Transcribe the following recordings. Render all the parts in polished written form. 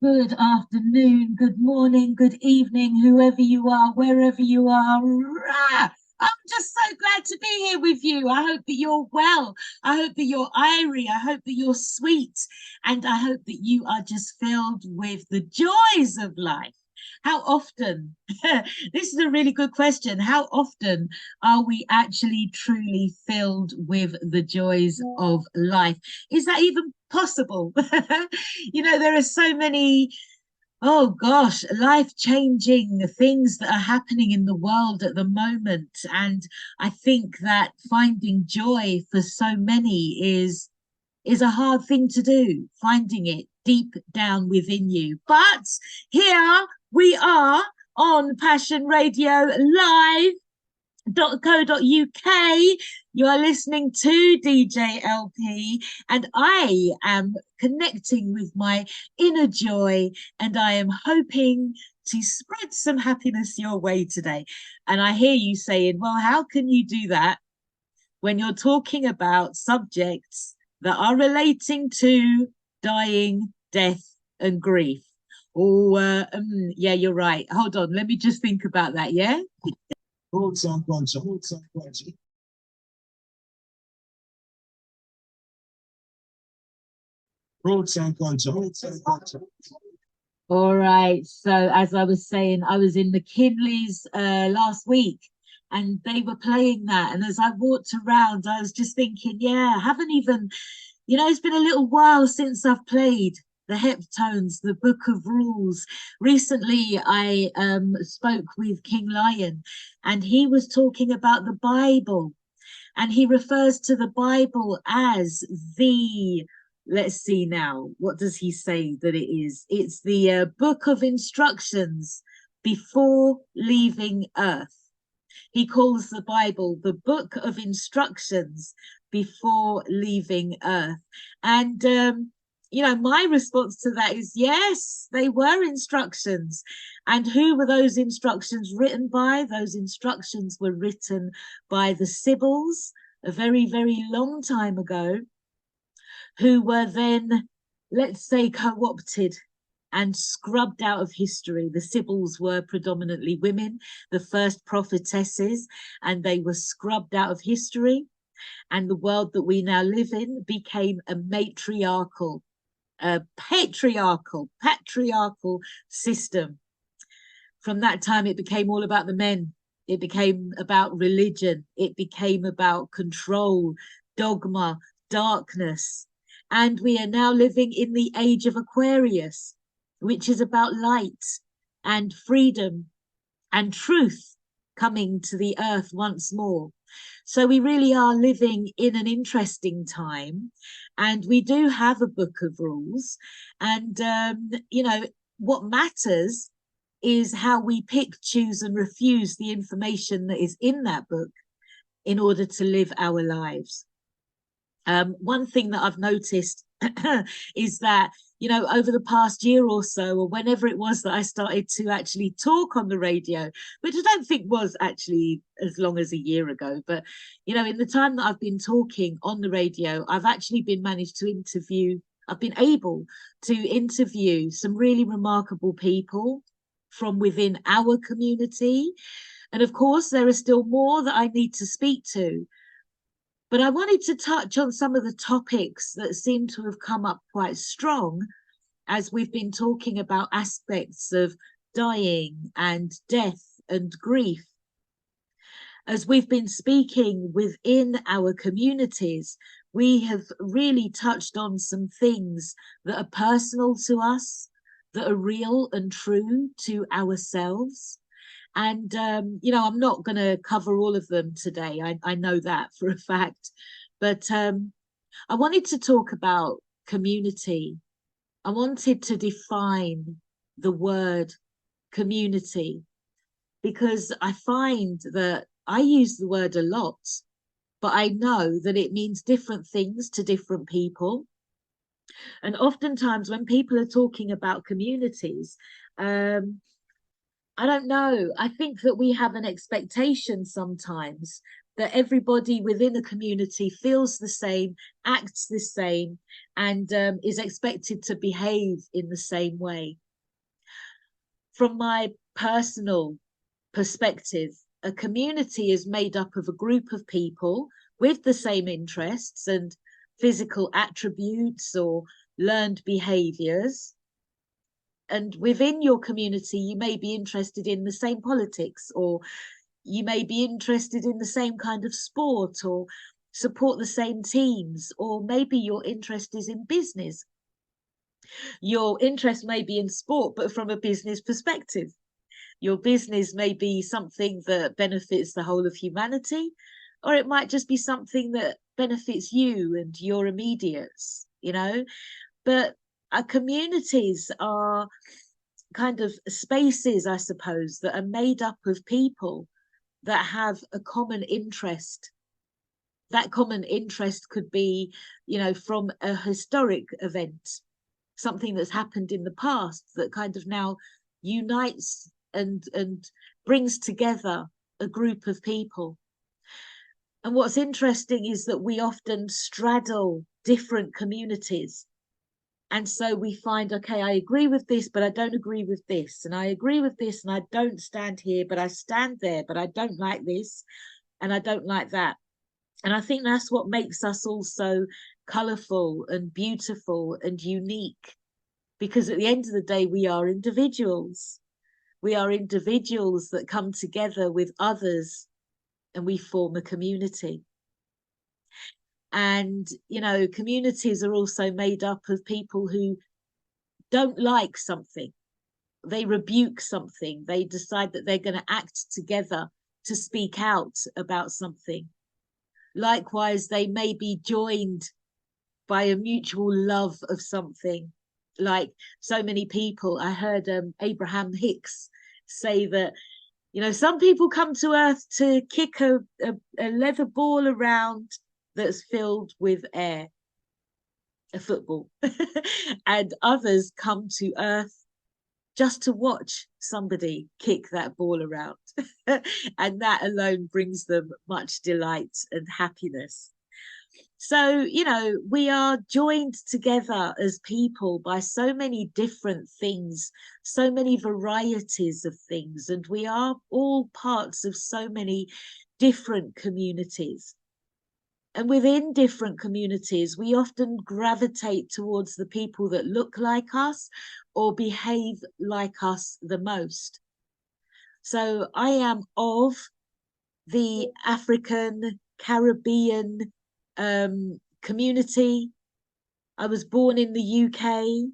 Good afternoon, good morning, good evening, whoever you are, wherever you are. Rah! I'm just so glad to be here with you. I hope that you're well. I hope that you're irie. I hope that you're sweet. And I hope that you are just filled with the joys of life. How often, this is a really good question. How often are we actually truly filled with the joys of life? Is that even possible? There are so many, oh gosh, life-changing things that are happening in the world at the moment. And I think that finding joy for so many is a hard thing to do, finding it deep down within you. But here we are on Passion Radio Live .co.uk. You are listening to DJ LP, and I am connecting with my inner joy, and I am hoping to spread some happiness your way today. And I hear you saying, well, how can you do that when you're talking about subjects that are relating to dying, death, and grief? Oh, yeah, you're right. Hold on, let me just think about that. Yeah. Roots and culture, roots and culture. Roots and culture, roots and culture. All right. So as I was saying, I was in the Kinleys last week and they were playing that. And as I walked around, I was just thinking, yeah, I haven't even, it's been a little while since I've played the Heptones, the Book of Rules. Recently, I spoke with King Lion and he was talking about the Bible. And he refers to the Bible as the, let's see now, what does he say that it is? It's the book of instructions before leaving earth. He calls the Bible the book of instructions before leaving earth. And my response to that is yes, they were instructions. And who were those instructions written by? Those instructions were written by the Sibyls a very, very long time ago, who were then, let's say, co-opted and scrubbed out of history. The Sibyls were predominantly women, the first prophetesses, and they were scrubbed out of history. And the world that we now live in became a matriarchal, patriarchal system. From that time, it became all about the men. It became about religion. It became about control, dogma, darkness. And we are now living in the age of Aquarius, which is about light and freedom and truth coming to the earth once more. So we really are living in an interesting time, and we do have a book of rules. And, what matters is how we pick, choose, and refuse the information that is in that book in order to live our lives. One thing that I've noticed is that, over the past year or so, or whenever it was that I started to actually talk on the radio, which I don't think was actually as long as a year ago, but, in the time that I've been talking on the radio, I've actually been I've been able to interview some really remarkable people from within our community. And of course, there are still more that I need to speak to. But I wanted to touch on some of the topics that seem to have come up quite strong as we've been talking about aspects of dying and death and grief. As we've been speaking within our communities, we have really touched on some things that are personal to us, that are real and true to ourselves. And, I'm not going to cover all of them today. I know that for a fact. But I wanted to talk about community. I wanted to define the word community because I find that I use the word a lot, but I know that it means different things to different people. And oftentimes when people are talking about communities, I don't know. I think that we have an expectation sometimes that everybody within a community feels the same, acts the same, and is expected to behave in the same way. From my personal perspective, a community is made up of a group of people with the same interests and physical attributes or learned behaviors. And within your community, you may be interested in the same politics, or you may be interested in the same kind of sport, or support the same teams, or maybe your interest is in business. Your interest may be in sport, but from a business perspective. Your business may be something that benefits the whole of humanity, or it might just be something that benefits you and your immediates, you know. But our communities are kind of spaces, I suppose, that are made up of people that have a common interest. That common interest could be, you know, from a historic event, something that's happened in the past that kind of now unites and brings together a group of people. And what's interesting is that we often straddle different communities. And so we find, okay, I agree with this, but I don't agree with this. And I agree with this, and I don't stand here, but I stand there, but I don't like this, and I don't like that. And I think that's what makes us all so colourful and beautiful and unique. Because at the end of the day, we are individuals. We are individuals that come together with others, and we form a community. And, you know, communities are also made up of people who don't like something. They rebuke something. They decide that they're going to act together to speak out about something. Likewise, they may be joined by a mutual love of something. Like so many people, I heard Abraham Hicks say that, you know, some people come to Earth to kick a leather ball around that's filled with air, a football, and others come to Earth just to watch somebody kick that ball around. And that alone brings them much delight and happiness. So, you know, we are joined together as people by so many different things, so many varieties of things, and we are all parts of so many different communities. And within different communities, we often gravitate towards the people that look like us or behave like us the most. So I am of the African Caribbean community. I was born in the UK,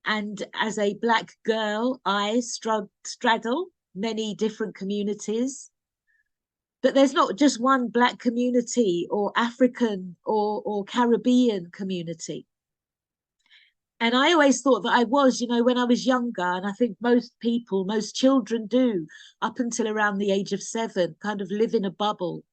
and as a Black girl, I straddle many different communities. But there's not just one Black community or African or Caribbean community. And I always thought that I was, you know, when I was younger, and I think most people, most children do, up until around the age of 7, kind of live in a bubble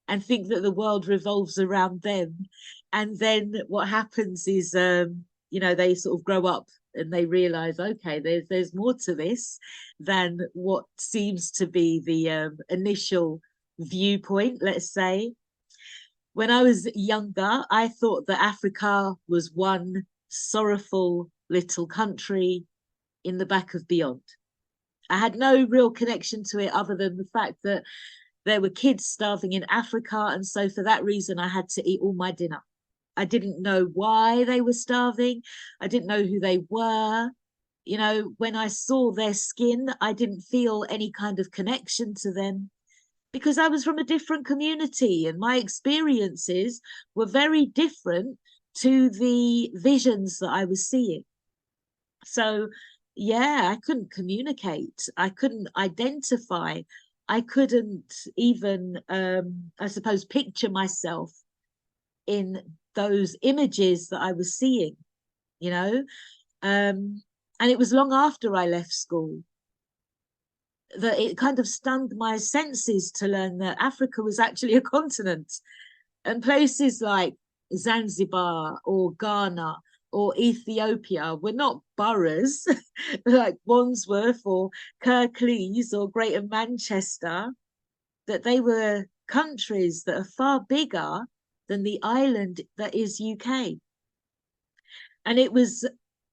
and think that the world revolves around them. And then what happens is, you know, they sort of grow up and they realize, okay, there's more to this than what seems to be the initial viewpoint, let's say. When I was younger, I thought that Africa was one sorrowful little country in the back of beyond. I had no real connection to it other than the fact that there were kids starving in Africa, and so for that reason I had to eat all my dinner. I didn't know why they were starving. I didn't know who they were. You know, when I saw their skin, I didn't feel any kind of connection to them, because I was from a different community and my experiences were very different to the visions that I was seeing. So, yeah, I couldn't communicate. I couldn't identify. I couldn't even, I suppose, picture myself in those images that I was seeing, you know. And it was long after I left school that it kind of stunned my senses to learn that Africa was actually a continent, and places like Zanzibar or Ghana or Ethiopia were not boroughs like Wandsworth or Kirklees or Greater Manchester, that they were countries that are far bigger than the island that is UK. And it was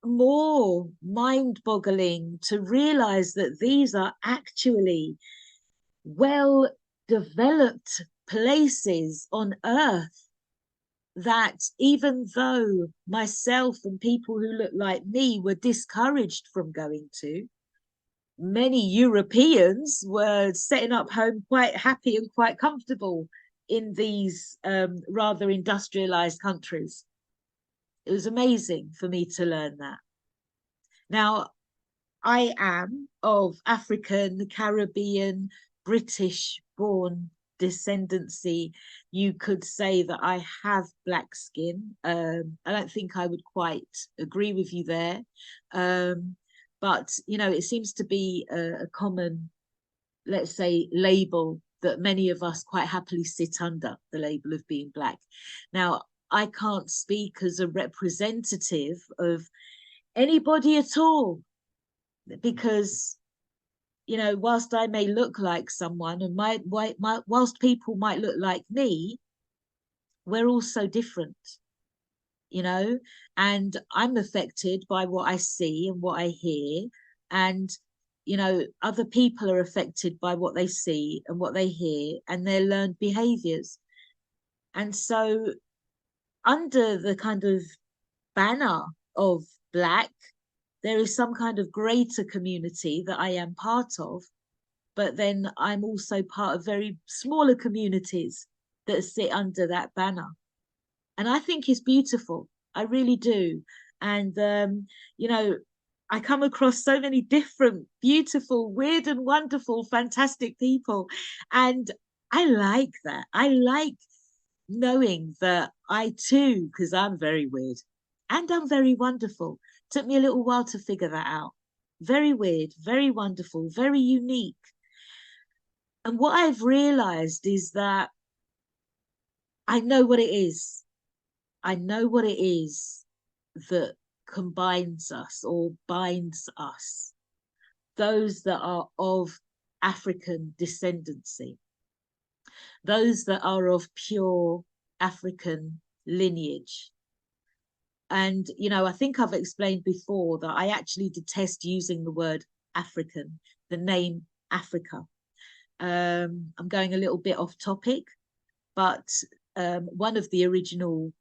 more mind-boggling to realize that these are actually well-developed places on Earth that, even though myself and people who look like me were discouraged from going to, many Europeans were setting up home quite happy and quite comfortable in these rather industrialized countries. It was amazing for me to learn that. Now, I am of African, Caribbean, British born descendancy. You could say that I have black skin. I don't think I would quite agree with you there. But, you know, it seems to be a common, let's say, label that many of us quite happily sit under, the label of being black. Now, I can't speak as a representative of anybody at all, because, you know, whilst I may look like someone, and whilst people might look like me, we're all so different, you know, and I'm affected by what I see and what I hear, and, you know, other people are affected by what they see and what they hear and their learned behaviors. And so, under the kind of banner of black, there is some kind of greater community that I am part of, but then I'm also part of very smaller communities that sit under that banner. And I think it's beautiful. I really do. And, you know, I come across so many different, beautiful, weird and wonderful, fantastic people. And I like that. I like knowing that I too, because I'm very weird and I'm very wonderful. Took me a little while to figure that out. Very weird, very wonderful, very unique. And what I've realized is that I know what it is. I know what it is that combines us or binds us, those that are of African descendancy, those that are of pure African lineage. And, you know, I think I've explained before that I actually detest using the word African, the name Africa. I'm going a little bit off topic, but one of the original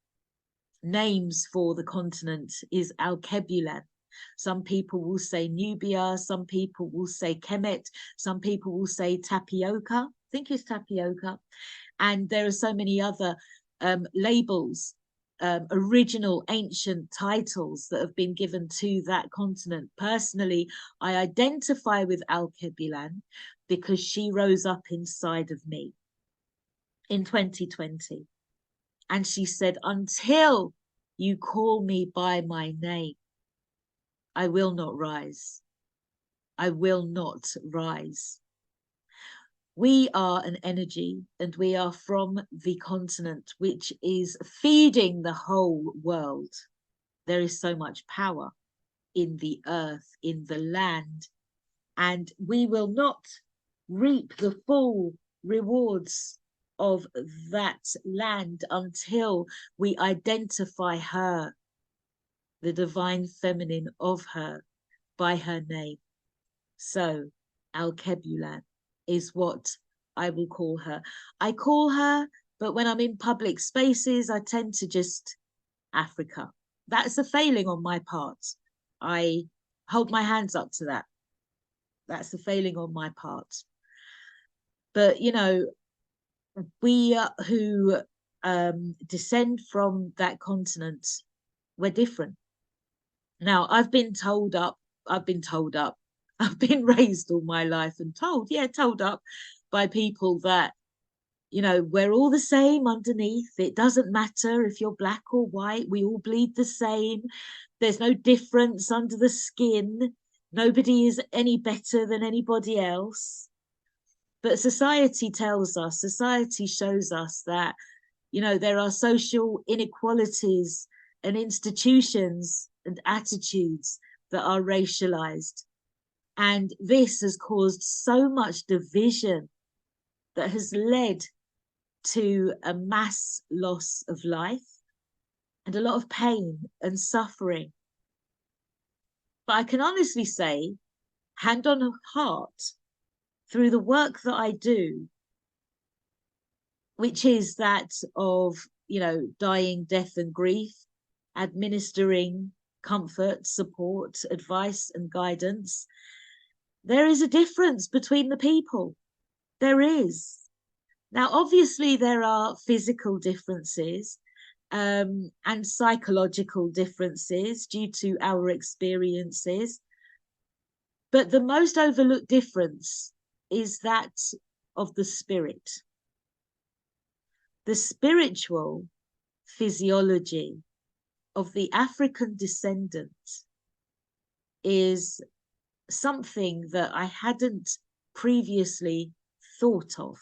names for the continent is Alkebulan. Some people will say Nubia, some people will say Kemet, some people will say tapioca. I think it's tapioca. And there are so many other labels, original ancient titles that have been given to that continent. Personally, I identify with Alkebulan because she rose up inside of me in 2020. And she said, until you call me by my name, I will not rise. I will not rise. We are an energy, and we are from the continent, which is feeding the whole world. There is so much power in the earth, in the land, and we will not reap the full rewards of that land until we identify her, the divine feminine of her, by her name. So Alkebulan is what I will call her. I call her, but when I'm in public spaces, I tend to just Africa. That's a failing on my part. I hold my hands up to that. That's a failing on my part. But, you know, we who descend from that continent, we're different. Now, I've been raised all my life and told up by people that, you know, we're all the same underneath. It doesn't matter if you're black or white, we all bleed the same. There's no difference under the skin. Nobody is any better than anybody else. But society tells us, society shows us that, you know, there are social inequalities and institutions and attitudes that are racialized. And this has caused so much division that has led to a mass loss of life and a lot of pain and suffering. But I can honestly say, hand on heart, through the work that I do, which is that of, dying, death, and grief, administering comfort, support, advice, and guidance, there is a difference between the people. There is. Now, obviously, there are physical differences and psychological differences due to our experiences. But the most overlooked difference is that of the spirit. The spiritual physiology of the African descendant is something that I hadn't previously thought of.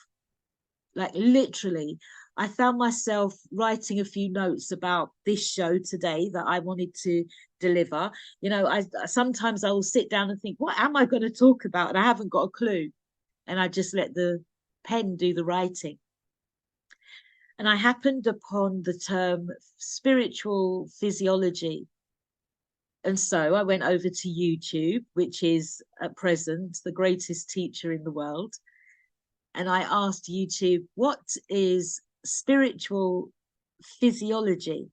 Like literally, I found myself writing a few notes about this show today that I wanted to deliver. I sometimes I will sit down and think, what am I going to talk about? And I haven't got a clue. And I just let the pen do the writing. And I happened upon the term spiritual physiology. And so I went over to YouTube, which is at present the greatest teacher in the world. And I asked YouTube, what is spiritual physiology?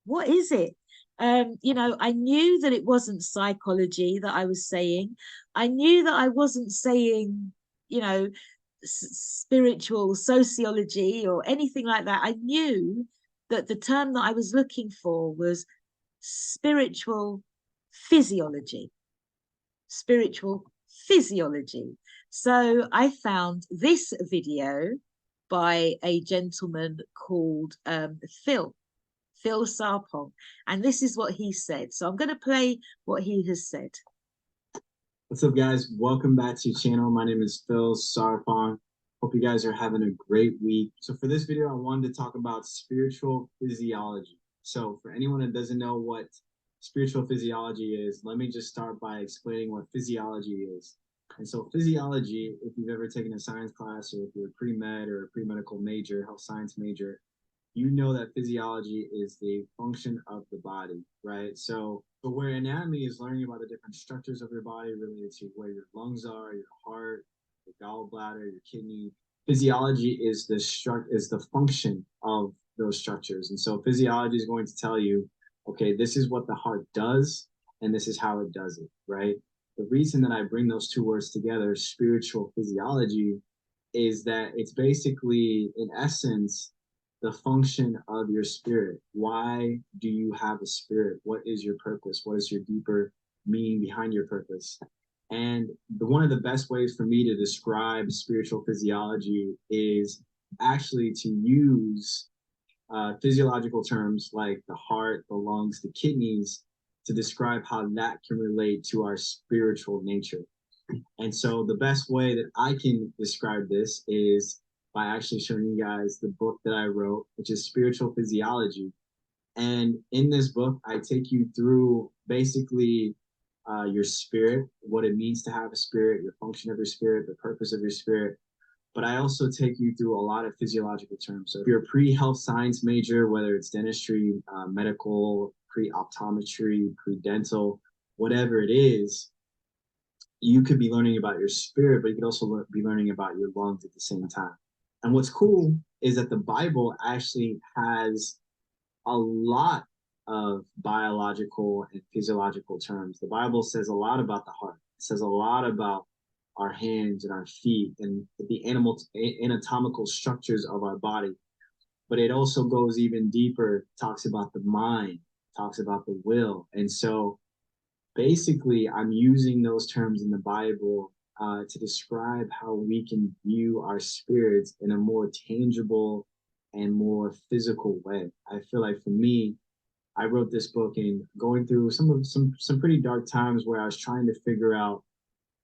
What is it? I knew that it wasn't psychology that I was saying. I knew that I wasn't saying, spiritual sociology or anything like that. I knew that the term that I was looking for was spiritual physiology. Spiritual physiology. So I found this video by a gentleman called Phil Sarpong, and this is what he said. So I'm going to play what he has said. What's up, guys? Welcome back to your channel. My name is Phil Sarpong. Hope you guys are having a great week. So for this video, I wanted to talk about spiritual physiology. So for anyone that doesn't know what spiritual physiology is, let me just start by explaining what physiology is. And so physiology, if you've ever taken a science class or if you're a pre-med or a pre-medical major, health science major, you know that physiology is the function of the body, right? So where anatomy is learning about the different structures of your body related to where your lungs are, your heart, your gallbladder, your kidney, physiology is the function of those structures. And so physiology is going to tell you, okay, this is what the heart does, and this is how it does it, right? The reason that I bring those two words together, spiritual physiology, is that it's basically, in essence, the function of your spirit. Why do you have a spirit? What is your purpose? What is your deeper meaning behind your purpose? And one of the best ways for me to describe spiritual physiology is actually to use physiological terms like the heart, the lungs, the kidneys, to describe how that can relate to our spiritual nature. And so the best way that I can describe this is by actually showing you guys the book that I wrote, which is Spiritual Physiology. And in this book, I take you through basically your spirit, what it means to have a spirit, your function of your spirit, the purpose of your spirit. But I also take you through a lot of physiological terms. So if you're a pre-health science major, whether it's dentistry, medical, pre-optometry, pre-dental, whatever it is, you could be learning about your spirit, but you could also be learning about your lungs at the same time. And what's cool is that the Bible actually has a lot of biological and physiological terms. The Bible says a lot about the heart. It says a lot about our hands and our feet and the anatomical structures of our body. But it also goes even deeper, talks about the mind, talks about the will. And so basically, I'm using those terms in the Bible to describe how we can view our spirits in a more tangible and more physical way. I feel like for me, I wrote this book in going through some pretty dark times where I was trying to figure out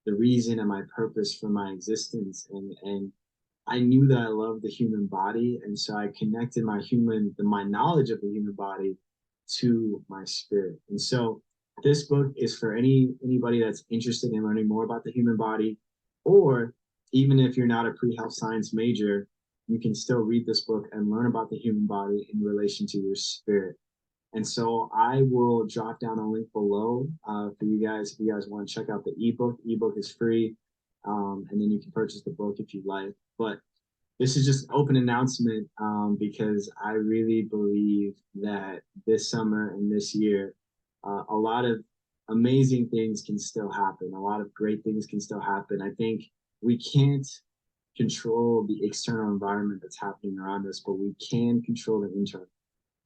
the reason and my purpose for my existence. And I knew that I loved the human body. And so I connected my knowledge of the human body to my spirit. And so this book is for anybody that's interested in learning more about the human body, or even if you're not a pre-health science major, you can still read this book and learn about the human body in relation to your spirit. And so I will drop down a link below for you guys if you guys want to check out the ebook. Ebook is free, and then you can purchase the book if you like. But this is just an open announcement because I really believe that this summer and this year, a lot of amazing things can still happen. A lot of great things can still happen. I think we can't control the external environment that's happening around us, but we can control the internal.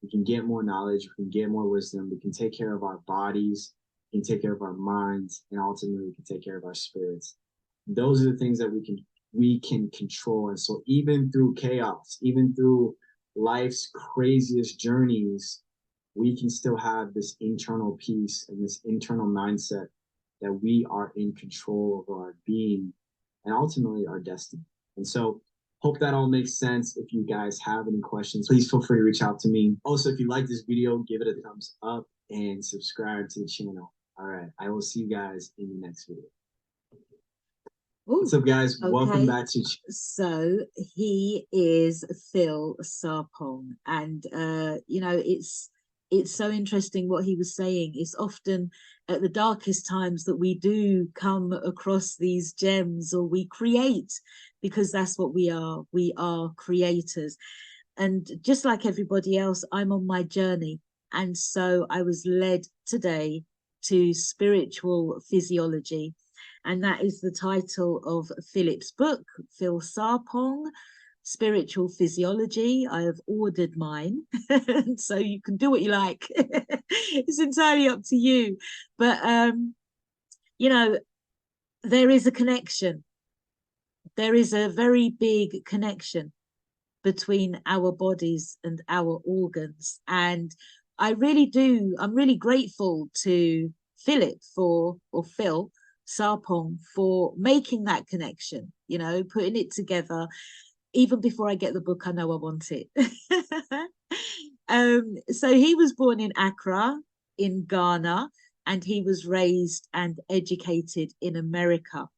We can get more knowledge, we can get more wisdom, we can take care of our bodies, we can take care of our minds, and ultimately we can take care of our spirits. Those are the things that we can control. And so even through chaos, even through life's craziest journeys, we can still have this internal peace and this internal mindset that we are in control of our being and ultimately our destiny. And so hope that all makes sense. If you guys have any questions, please feel free to reach out to me. Also, if you like this video, give it a thumbs up and subscribe to the channel. All right, I will see you guys in the next video. Ooh, what's up, guys? okay. Welcome back to. So he is Phil Sarpong, and you know, it's so interesting what he was saying. It's often at the darkest times that we do come across these gems, or we create, because that's what we are. We are creators. And just like everybody else, I'm on my journey. And so I was led today to spiritual physiology. And that is the title of Philip's book, Phil Sarpong, Spiritual Physiology. I have ordered mine, so you can do what you like. It's entirely up to you. But, you know, there is a connection. There is a very big connection between our bodies and our organs. And I'm really grateful to Philip or Phil Sarpong for making that connection, you know, putting it together. Even before I get the book, I know I want it. So he was born in Accra in Ghana, and he was raised and educated in America.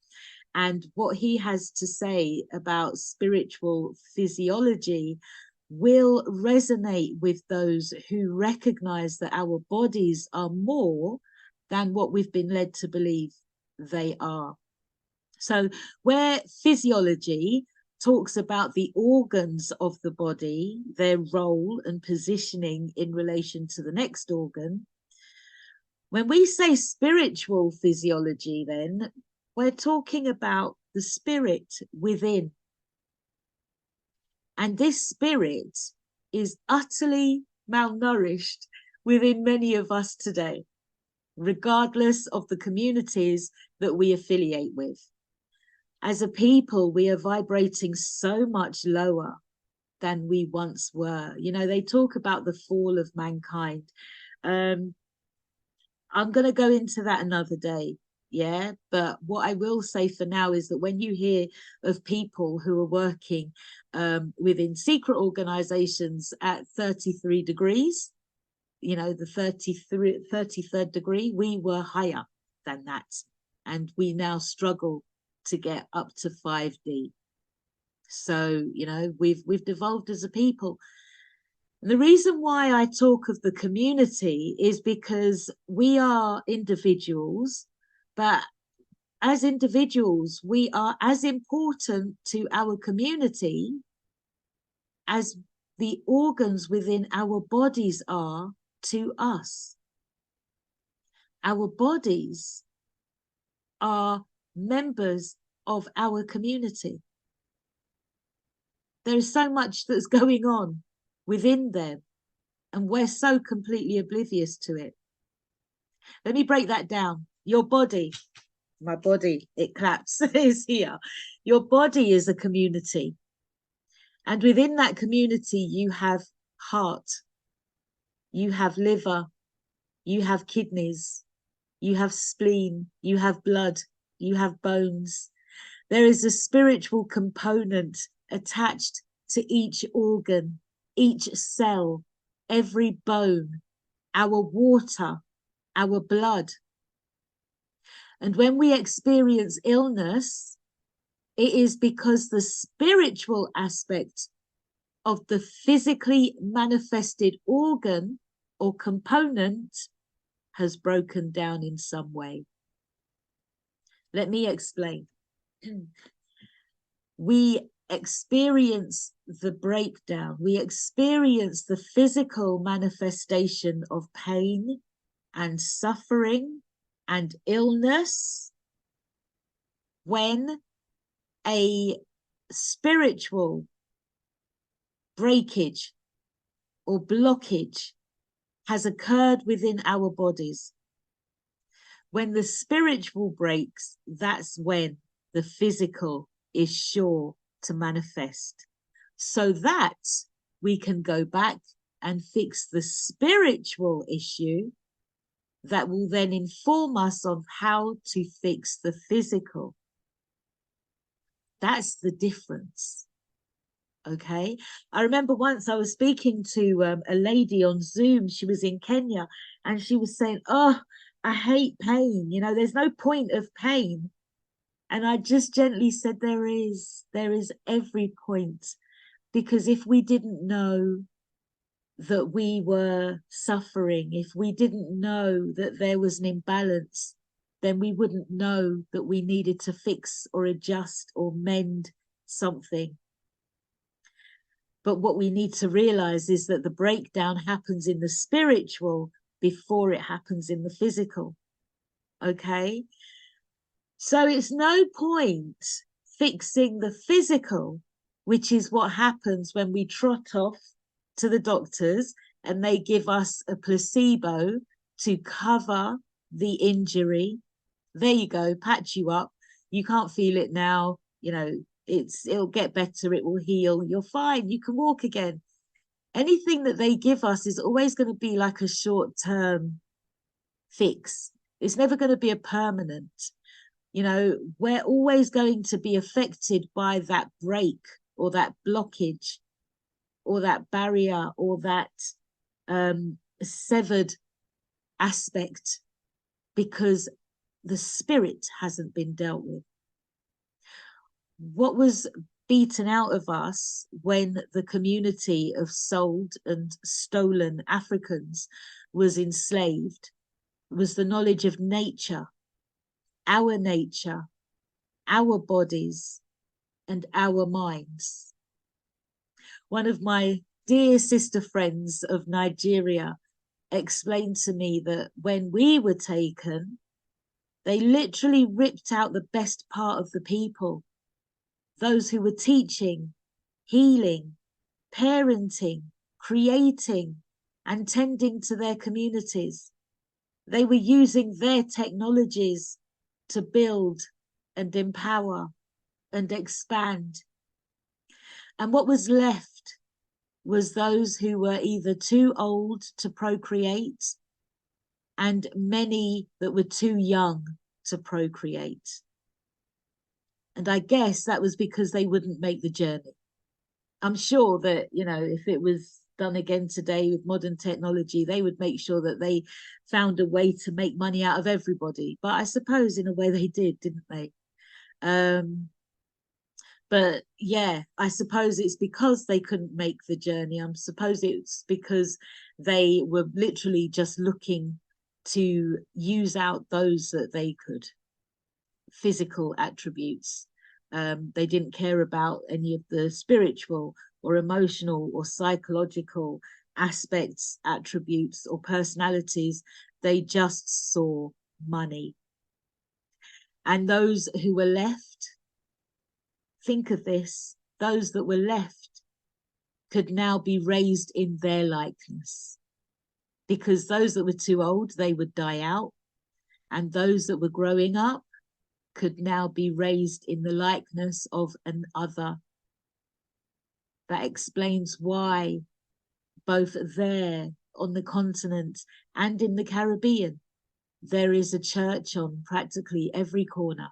And what he has to say about spiritual physiology will resonate with those who recognize that our bodies are more than what we've been led to believe they are. So where physiology talks about the organs of the body, their role and positioning in relation to the next organ, when we say spiritual physiology, then we're talking about the spirit within. And this spirit is utterly malnourished within many of us today, regardless of the communities that we affiliate with. As a people, we are vibrating so much lower than we once were. You know, they talk about the fall of mankind. I'm going to go into that another day. Yeah, but what I will say for now is that when you hear of people who are working within secret organizations at 33 degrees, you know, the 33rd degree, we were higher than that. And we now struggle to get up to 5D. So, you know, we've devolved as a people. And the reason why I talk of the community is because we are individuals, but as individuals, we are as important to our community as the organs within our bodies are to us. Our bodies are members of our community. There is so much that's going on within them, and we're so completely oblivious to it. Let me break that down. Your body, my body, it claps, is here. Your body is a community. And within that community, you have heart, you have liver, you have kidneys, you have spleen, you have blood, you have bones. There is a spiritual component attached to each organ, each cell, every bone, our water, our blood. And when we experience illness, It is because the spiritual aspect of the physically manifested organ or component has broken down in some way. Let me explain. We experience the breakdown. We experience the physical manifestation of pain and suffering and illness when a spiritual breakage or blockage has occurred within our bodies. When the spiritual breaks, that's when the physical is sure to manifest, so that we can go back and fix the spiritual issue that will then inform us of how to fix the physical. That's the difference. Okay, I remember once I was speaking to a lady on Zoom. She was in Kenya, and she was saying, "Oh, I hate pain. You know, there's no point of pain." And I just gently said, there is every point, because if we didn't know that we were suffering, if we didn't know that there was an imbalance, then we wouldn't know that we needed to fix or adjust or mend something. But what we need to realize is that the breakdown happens in the spiritual before it happens in the physical. Okay? So it's no point fixing the physical, which is what happens when we trot off to the doctors and they give us a placebo to cover the injury. There you go, patch you up. You can't feel it now. You know, it'll get better. It will heal. You're fine. You can walk again. Anything that they give us is always going to be like a short-term fix. It's never going to be a permanent. You know, we're always going to be affected by that break or that blockage or that barrier or that severed aspect, because the spirit hasn't been dealt with. What was beaten out of us when the community of sold and stolen Africans was enslaved was the knowledge of nature, our bodies, and our minds. One of my dear sister friends of Nigeria explained to me that when we were taken, they literally ripped out the best part of the people, those who were teaching, healing, parenting, creating, and tending to their communities. They were using their technologies to build and empower and expand. And what was left was those who were either too old to procreate and many that were too young to procreate. And I guess that was because they wouldn't make the journey. I'm sure that, you know, if it was done again today with modern technology, they would make sure that they found a way to make money out of everybody. But I suppose in a way they did, didn't they? But yeah, I suppose it's because they couldn't make the journey. I suppose it's because they were literally just looking to use out those that they could. Physical attributes. They didn't care about any of the spiritual or emotional or psychological aspects, attributes, or personalities. They just saw money. And those who were left, think of this, those that were left could now be raised in their likeness, because those that were too old, they would die out, and those that were growing up could now be raised in the likeness of another. That explains why both there on the continent and in the Caribbean, there is a church on practically every corner,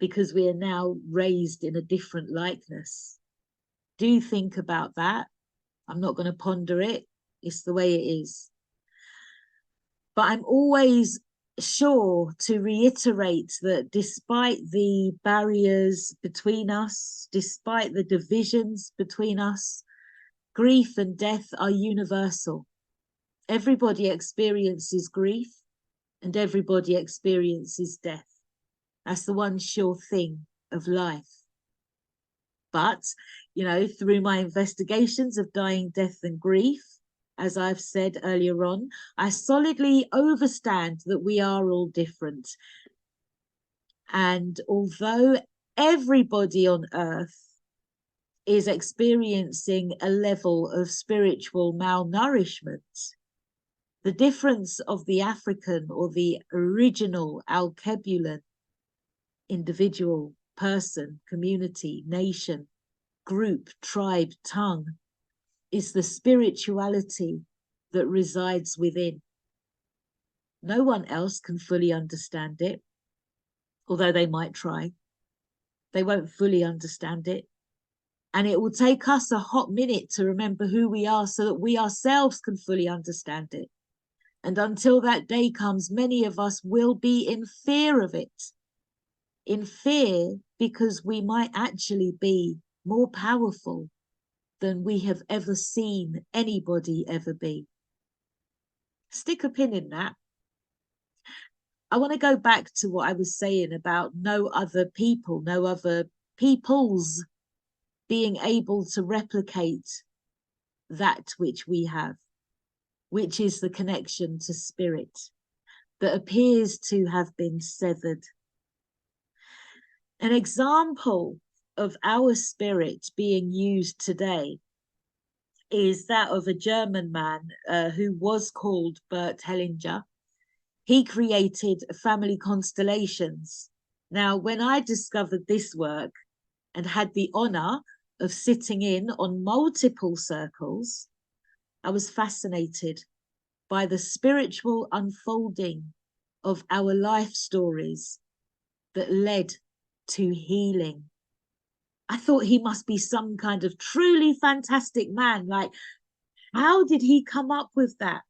because we are now raised in a different likeness. Do think about that. I'm not going to ponder it. It's the way it is. But I'm always sure to reiterate that despite the barriers between us, despite the divisions between us, grief and death are universal. Everybody experiences grief and everybody experiences death. That's the one sure thing of life. But, you know, through my investigations of dying, death, and grief, as I've said earlier on, I solidly understand that we are all different. And although everybody on earth is experiencing a level of spiritual malnourishment, the difference of the African or the original Alkebulan individual, person, community, nation, group, tribe, tongue, is the spirituality that resides within. No one else can fully understand it, although they might try. They won't fully understand it. And it will take us a hot minute to remember who we are so that we ourselves can fully understand it. And until that day comes, many of us will be in fear of it. In fear because we might actually be more powerful than we have ever seen anybody ever be. Stick a pin in that. I want to go back to what I was saying about no other people, no other peoples being able to replicate that which we have, which is the connection to spirit that appears to have been severed. An example of our spirit being used today is that of a German man who was called Bert Hellinger. He created family constellations. Now, when I discovered this work and had the honor of sitting in on multiple circles, I was fascinated by the spiritual unfolding of our life stories that led to healing. I thought he must be some kind of truly fantastic man. Like, how did he come up with that?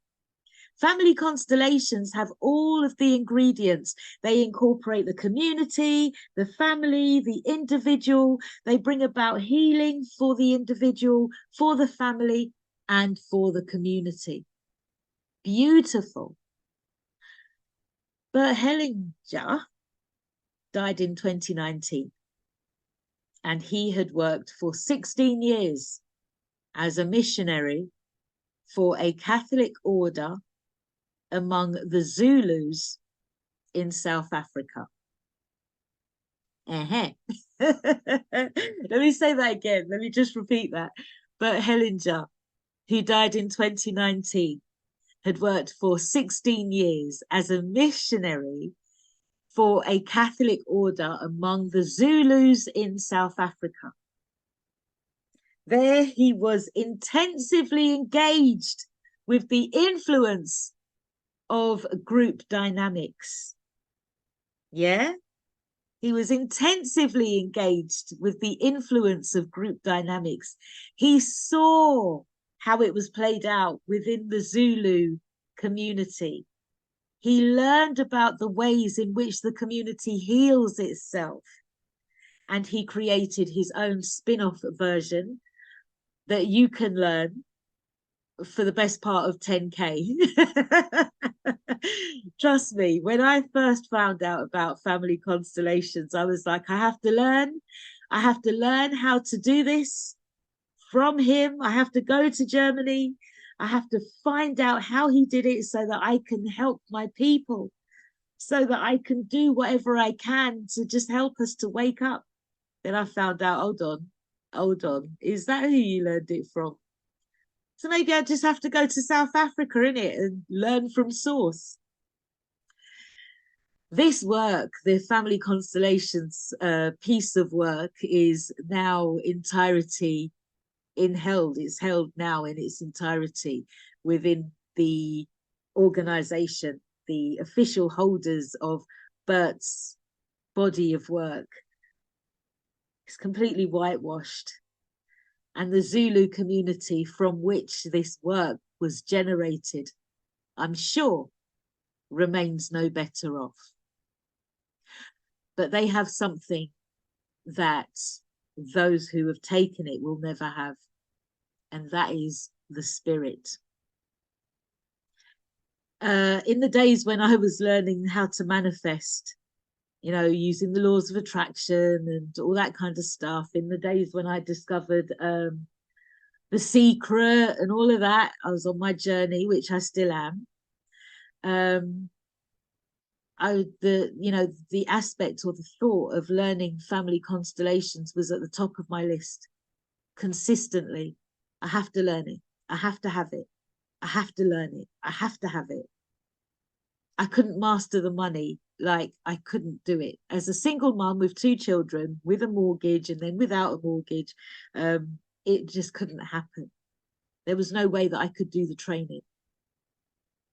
Family constellations have all of the ingredients. They incorporate the community, the family, the individual. They bring about healing for the individual, for the family, and for the community. Beautiful. Bert Hellinger died in 2019, and he had worked for 16 years as a missionary for a Catholic order among the Zulus in South Africa. Let me say that again. Let me just repeat that. Bert Hellinger, who died in 2019, had worked for 16 years as a missionary for a Catholic order among the Zulus in South Africa. There he was intensively engaged with the influence of group dynamics. Yeah, he was intensively engaged with the influence of group dynamics. He saw how it was played out within the Zulu community. He learned about the ways in which the community heals itself. And he created his own spin-off version that you can learn for the best part of 10K. Trust me, when I first found out about family constellations, I was like, I have to learn how to do this from him. I have to go to Germany. I have to find out how he did it so that I can help my people, so that I can do whatever I can to just help us to wake up. Then I found out, hold on, is that who you learned it from? So maybe I just have to go to South Africa, innit, and learn from source. This work, the family constellations piece of work, is now entirety it's held now in its entirety within the organization, the official holders of Bert's body of work. It's completely whitewashed. And the Zulu community from which this work was generated, I'm sure, remains no better off. But they have something that those who have taken it will never have, and that is the spirit. In the days when I was learning how to manifest, you know, using the laws of attraction and all that kind of stuff, in the days when I discovered The Secret and all of that, I was on my journey, which I still am. The aspect or the thought of learning family constellations was at the top of my list consistently. I have to learn it. I have to have it. I have to learn it. I have to have it. I couldn't master the money. Like, I couldn't do it. As a single mum with 2 children, with a mortgage and then without a mortgage, it just couldn't happen. There was no way that I could do the training.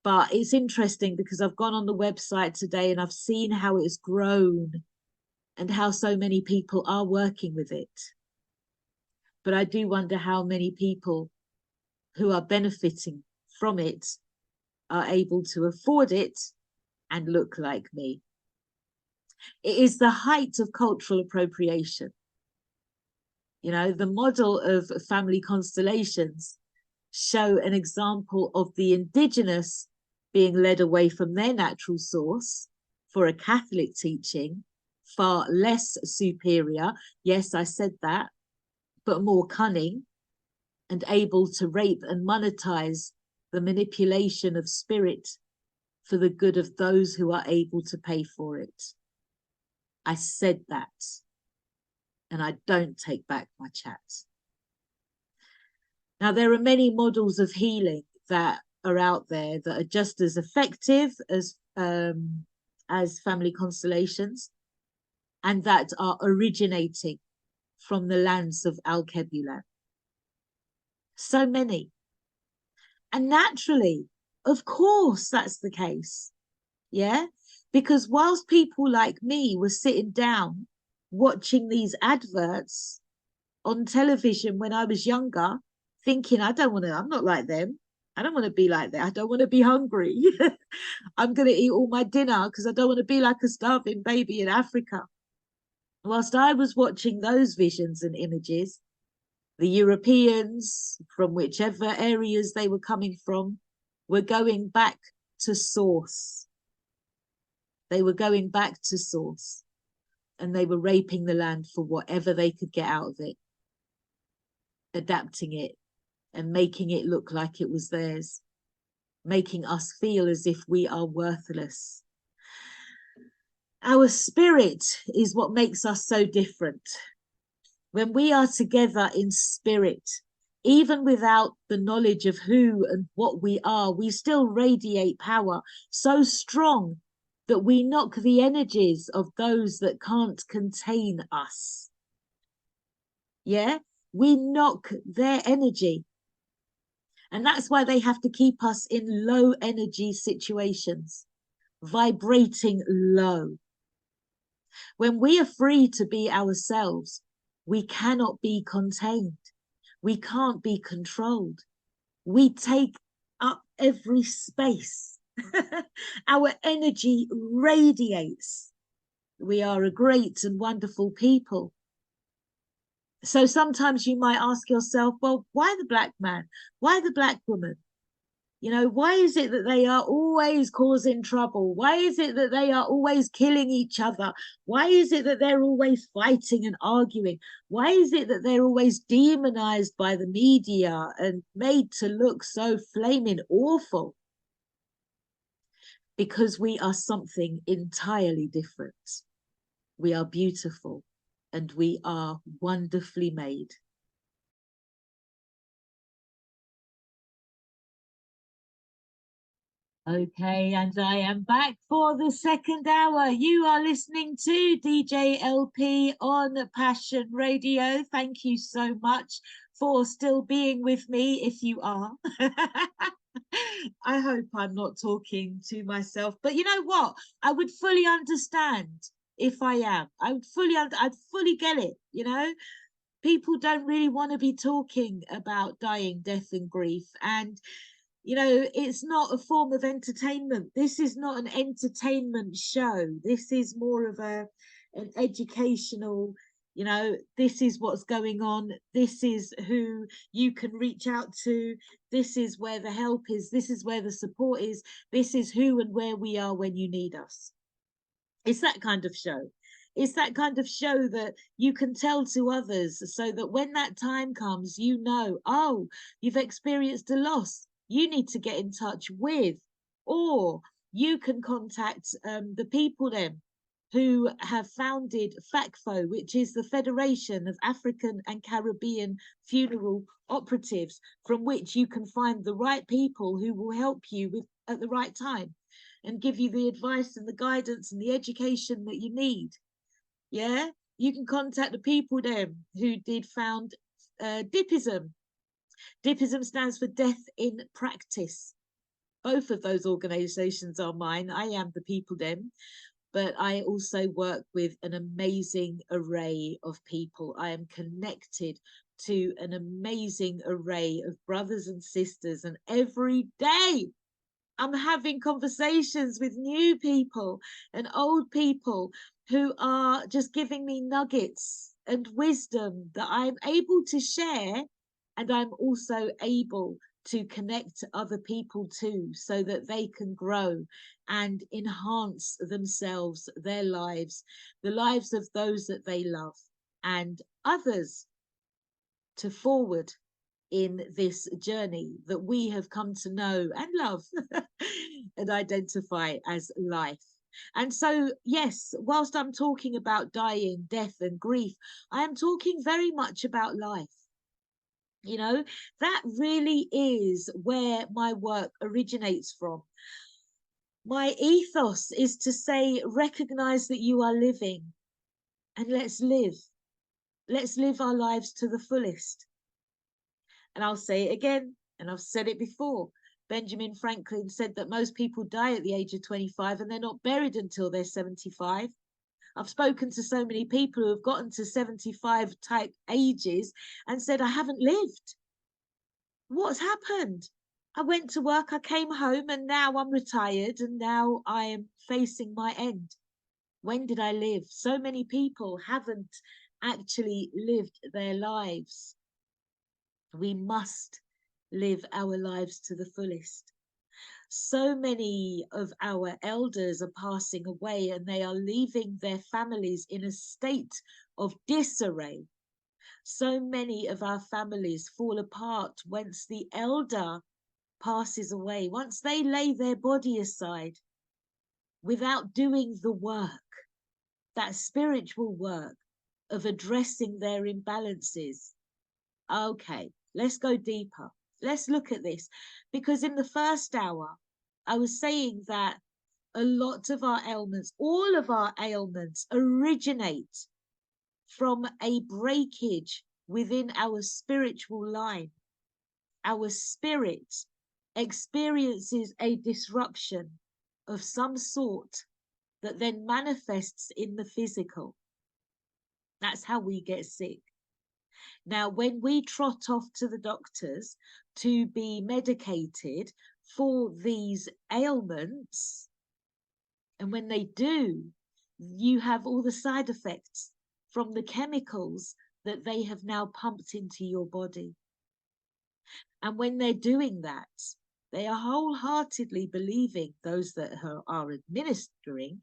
But it's interesting because I've gone on the website today and I've seen how it's grown and how so many people are working with it. But I do wonder how many people who are benefiting from it are able to afford it and look like me. It is the height of cultural appropriation. You know, the model of family constellations show an example of the indigenous being led away from their natural source for a Catholic teaching, far less superior, yes, I said that, but more cunning and able to rape and monetize the manipulation of spirit for the good of those who are able to pay for it. I said that, and I don't take back my chat. Now, there are many models of healing that are out there that are just as effective as family constellations, and that are originating from the lands of Alkebulan. So many. And naturally, of course, that's the case. Yeah, because whilst people like me were sitting down watching these adverts on television when I was younger, thinking, I'm not like them. I don't want to be like that. I don't want to be hungry. I'm going to eat all my dinner because I don't want to be like a starving baby in Africa. Whilst I was watching those visions and images, the Europeans, from whichever areas they were coming from, were going back to source. They were going back to source, and they were raping the land for whatever they could get out of it, adapting it and making it look like it was theirs, making us feel as if we are worthless. Our spirit is what makes us so different. When we are together in spirit, even without the knowledge of who and what we are, we still radiate power so strong that we knock the energies of those that can't contain us. Yeah, we knock their energy. And that's why they have to keep us in low energy situations, vibrating low. When we are free to be ourselves, we cannot be contained. We can't be controlled. We take up every space. Our energy radiates. We are a great and wonderful people. So sometimes you might ask yourself, well, why the black man? Why the black woman? You know, why is it that they are always causing trouble? Why is it that they are always killing each other? Why is it that they're always fighting and arguing? Why is it that they're always demonized by the media and made to look so flaming awful? Because we are something entirely different. We are beautiful and we are wonderfully made. Okay, and I am back for the second hour. You are listening to DJ LP on Passion Radio. Thank you so much for still being with me, if you are. I hope I'm not talking to myself, but you know what? I would fully understand if I am. I'd fully get it, you know? People don't really want to be talking about dying, death, and grief. And You know, it's not a form of entertainment. This is not an entertainment show. This is more of an educational, you know, this is what's going on. This is who you can reach out to. This is where the help is. This is where the support is. This is who and where we are when you need us. It's that kind of show. It's that kind of show that you can tell to others so that when that time comes, you know, oh, you've experienced a loss. You need to get in touch with, or you can contact the people then who have founded FACFO, which is the Federation of African and Caribbean Funeral Operatives, from which you can find the right people who will help you with at the right time and give you the advice and the guidance and the education that you need. Yeah, you can contact the people then who did found DIPISM. DIPISM stands for Death in Practice. Both of those organizations are mine. I am the people then, but I also work with an amazing array of people. I am connected to an amazing array of brothers and sisters, and every day I'm having conversations with new people and old people who are just giving me nuggets and wisdom that I'm able to share, and I'm also able to connect to other people too, so that they can grow and enhance themselves, their lives, the lives of those that they love, and others to forward in this journey that we have come to know and love and identify as life. And so, yes, whilst I'm talking about dying, death, and grief, I am talking very much about life. You know, that really is where my work originates from. My ethos is to say, recognize that you are living and let's live. Let's live our lives to the fullest. And I'll say it again, and I've said it before. Benjamin Franklin said that most people die at the age of 25 and they're not buried until they're 75. I've spoken to so many people who have gotten to 75 type ages and said, I haven't lived. What's happened? I went to work, I came home, and now I'm retired, and now I am facing my end. When did I live? So many people haven't actually lived their lives. We must live our lives to the fullest. So many of our elders are passing away and they are leaving their families in a state of disarray. So many of our families fall apart once the elder passes away, once they lay their body aside without doing the work, that spiritual work of addressing their imbalances. Okay, let's go deeper. Let's look at this, because in the first hour, I was saying that a lot of our ailments, all of our ailments, originate from a breakage within our spiritual line. Our spirit experiences a disruption of some sort that then manifests in the physical. That's how we get sick. Now, when we trot off to the doctors to be medicated for these ailments, and when they do, you have all the side effects from the chemicals that they have now pumped into your body. And when they're doing that, they are wholeheartedly believing, those that are administering,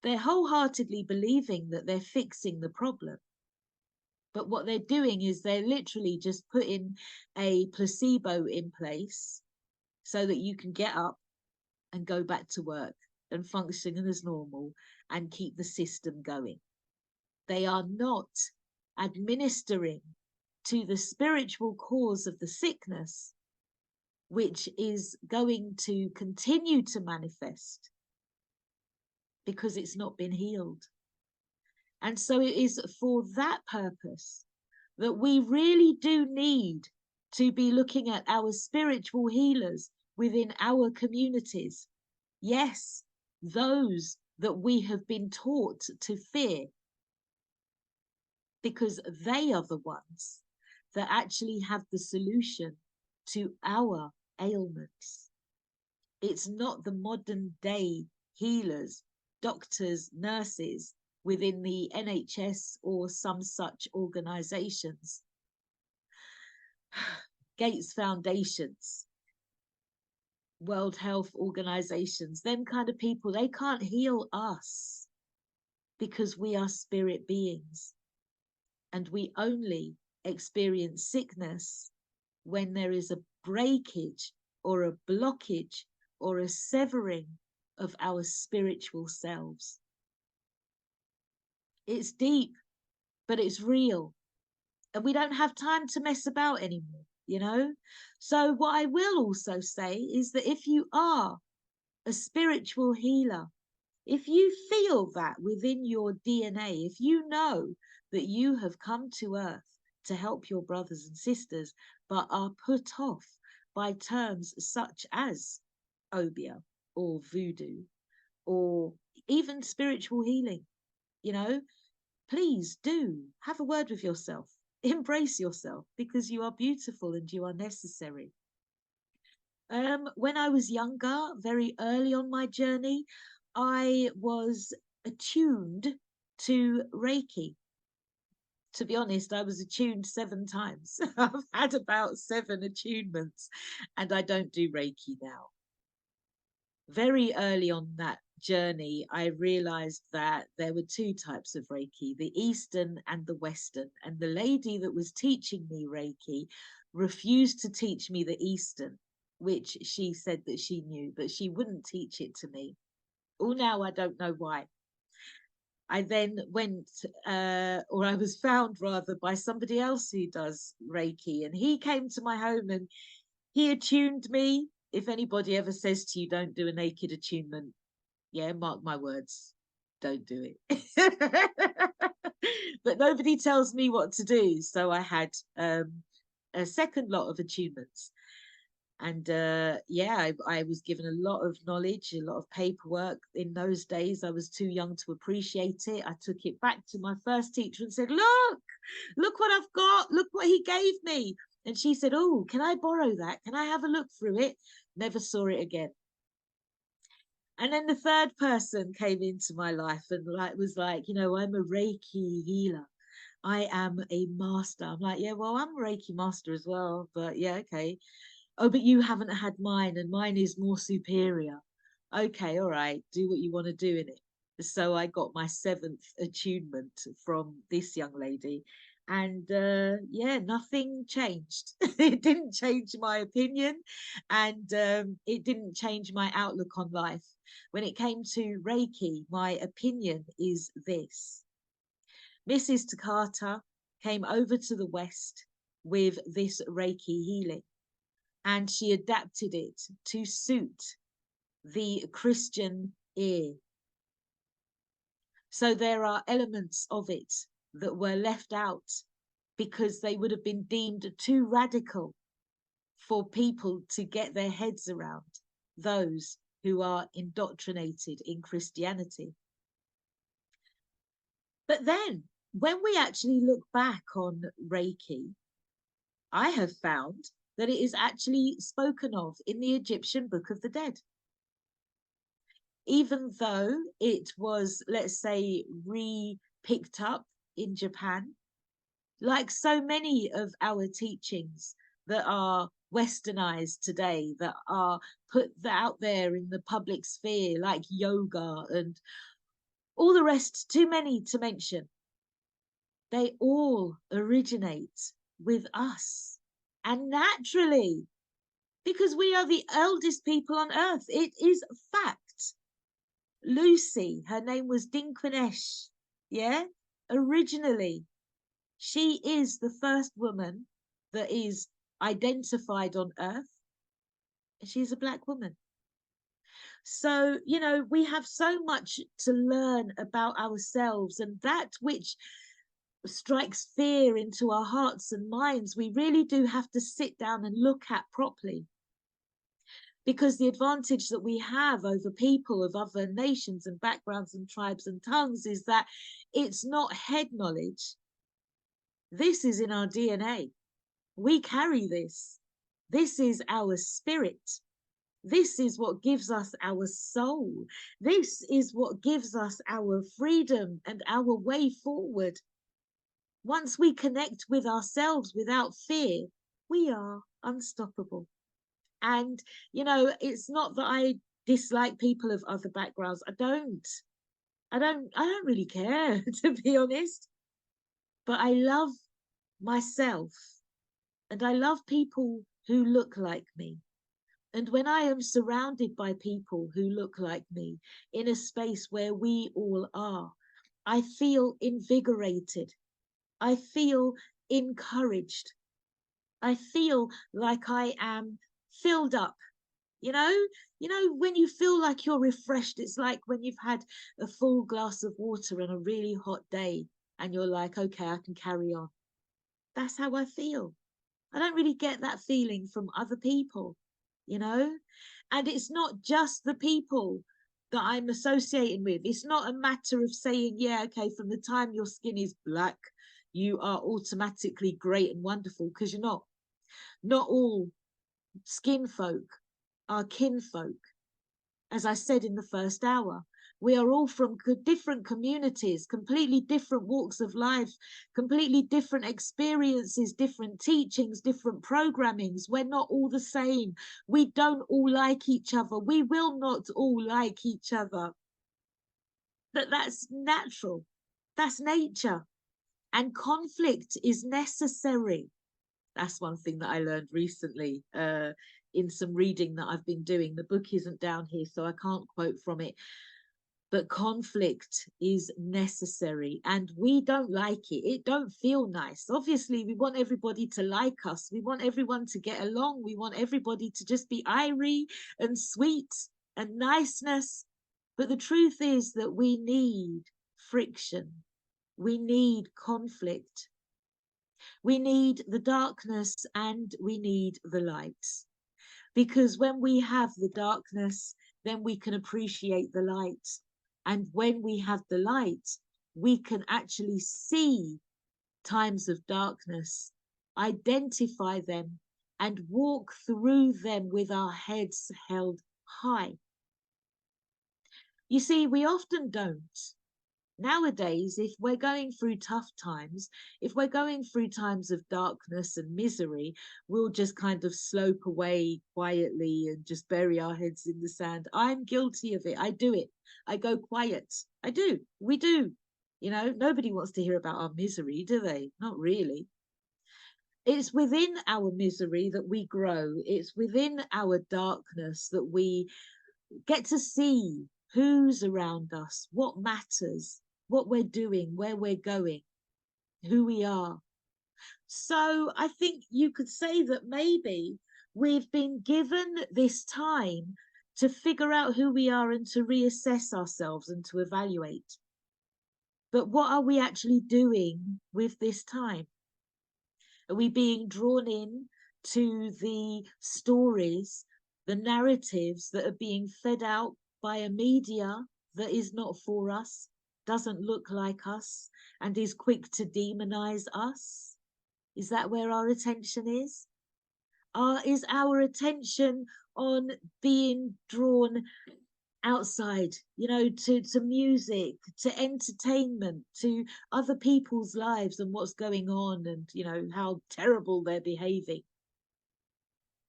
they're wholeheartedly believing that they're fixing the problem. But what they're doing is they're literally just putting a placebo in place so that you can get up and go back to work and function as normal and keep the system going. They are not administering to the spiritual cause of the sickness, which is going to continue to manifest because it's not been healed. And so it is for that purpose that we really do need to be looking at our spiritual healers within our communities. Yes, those that we have been taught to fear, because they are the ones that actually have the solution to our ailments. It's not the modern day healers, doctors, nurses within the NHS or some such organizations. Gates Foundations, World Health Organizations, them kind of people, they can't heal us because we are spirit beings. And we only experience sickness when there is a breakage or a blockage or a severing of our spiritual selves. It's deep, but it's real. And we don't have time to mess about anymore, you know? So what I will also say is that if you are a spiritual healer, if you feel that within your DNA, if you know that you have come to earth to help your brothers and sisters, but are put off by terms such as obia or voodoo or even spiritual healing, you know, please do have a word with yourself. Embrace yourself, because you are beautiful and you are necessary. When I was younger, very early on my journey, I was attuned to Reiki. To be honest, I was attuned 7 times. I've had about 7 attunements, and I don't do Reiki now. Very early on that journey, I realized that there were 2 types of Reiki, the Eastern and the Western. And the lady that was teaching me Reiki refused to teach me the Eastern, which she said that she knew, but she wouldn't teach it to me. Oh, now I don't know why. I then went, or I was found rather, by somebody else who does Reiki, and he came to my home and he attuned me. If anybody ever says to you, don't do a naked attunement, yeah, mark my words, don't do it. But nobody tells me what to do. So I had a second lot of attunements. And yeah, I was given a lot of knowledge, a lot of paperwork. In those days, I was too young to appreciate it. I took it back to my first teacher and said, look what I've got. Look what he gave me. And she said, oh, can I borrow that? Can I have a look through it? Never saw it again. And then the third person came into my life and was like, you know, I'm a Reiki healer. I am a master. I'm like, yeah, well, I'm a Reiki master as well. But yeah, okay. Oh, but you haven't had mine, and mine is more superior. Okay, all right, do what you want to do in it. So I got my 7th attunement from this young lady, and yeah, nothing changed. It didn't change my opinion, and it didn't change my outlook on life. When it came to Reiki, my opinion is this. Mrs. Takata came over to the West with this Reiki healing, and she adapted it to suit the Christian ear. So there are elements of it that were left out because they would have been deemed too radical for people to get their heads around, those who are indoctrinated in Christianity. But then when we actually look back on Reiki, I have found that it is actually spoken of in the Egyptian Book of the Dead. Even though it was, let's say, re-picked up in Japan, like so many of our teachings that are westernized today, that are put out there in the public sphere, like yoga and all the rest, too many to mention, they all originate with us. And naturally, because we are the eldest people on earth, it is fact. Lucy, her name was Dinquinesh, yeah? Originally, she is the first woman that is identified on earth. She's a Black woman. So, you know, we have so much to learn about ourselves, and that which strikes fear into our hearts and minds, we really do have to sit down and look at properly. Because the advantage that we have over people of other nations and backgrounds and tribes and tongues is that it's not head knowledge. This is in our DNA. We carry this. This is our spirit. This is what gives us our soul. This is what gives us our freedom and our way forward. Once we connect with ourselves without fear, we are unstoppable. And, you know, it's not that I dislike people of other backgrounds. I don't really care, to be honest. But I love myself and I love people who look like me. And when I am surrounded by people who look like me in a space where we all are, I feel invigorated. I feel encouraged. I feel like I am filled up. When you feel like you're refreshed, it's like when you've had a full glass of water on a really hot day and you're like, okay, I can carry on. That's how I feel. I don't really get that feeling from other people, you know? And it's not just the people that I'm associating with. It's not a matter of saying, yeah, okay, from the time your skin is black, you are automatically great and wonderful, because you're not. Not all skin folk are kinfolk. As I said in the first hour, we are all from different communities, completely different walks of life, completely different experiences, different teachings, different programmings. We're not all the same. We don't all like each other. We will not all like each other. But that's natural. That's nature. And conflict is necessary. That's one thing that I learned recently in some reading that I've been doing. The book isn't down here, so I can't quote from it. But conflict is necessary and we don't like it. It don't feel nice. Obviously, we want everybody to like us. We want everyone to get along. We want everybody to just be irie and sweet and niceness. But the truth is that we need friction. We need conflict. We need the darkness and we need the light. Because when we have the darkness, then we can appreciate the light. And when we have the light, we can actually see times of darkness, identify them, and walk through them with our heads held high. You see, we often don't. Nowadays, if we're going through tough times, if we're going through times of darkness and misery, we'll just kind of slope away quietly and just bury our heads in the sand. I'm guilty of it. I do it. I go quiet. I do. We do. You know, nobody wants to hear about our misery, do they? Not really. It's within our misery that we grow. It's within our darkness that we get to see who's around us, what matters, what we're doing, where we're going, who we are. So I think you could say that maybe we've been given this time to figure out who we are and to reassess ourselves and to evaluate. But what are we actually doing with this time? Are we being drawn in to the stories, the narratives that are being fed out by a media that is not for us, doesn't look like us, and is quick to demonize us? Is that where our attention is? Is our attention on being drawn outside, to music, to entertainment, to other people's lives and what's going on and, how terrible they're behaving?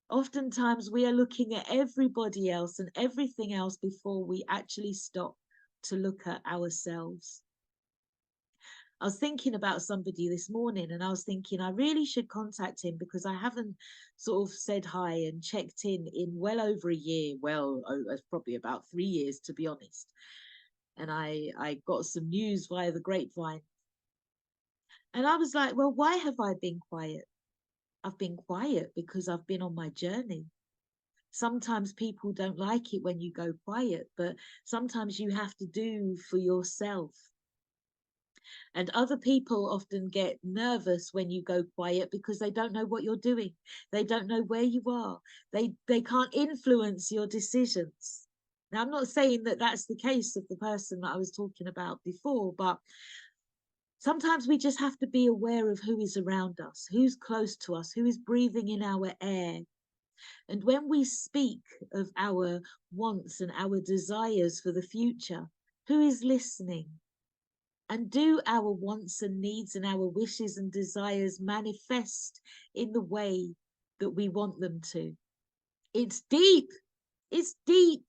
Oftentimes we are looking at everybody else and everything else before we actually stop to look at ourselves. I was thinking about somebody this morning and I was thinking I really should contact him because I haven't sort of said hi and checked in well over a year. Well, it's probably about 3 years, to be honest. And I got some news via the grapevine. And I was like, well, why have I been quiet? I've been quiet because I've been on my journey. Sometimes people don't like it when you go quiet, but sometimes you have to do for yourself. And other people often get nervous when you go quiet because they don't know what you're doing. They don't know where you are. They can't influence your decisions. Now, I'm not saying that that's the case of the person that I was talking about before, but sometimes we just have to be aware of who is around us, who's close to us, who is breathing in our air, And when we speak of our wants and our desires for the future, who is listening? And do our wants and needs and our wishes and desires manifest in the way that we want them to? It's deep. It's deep.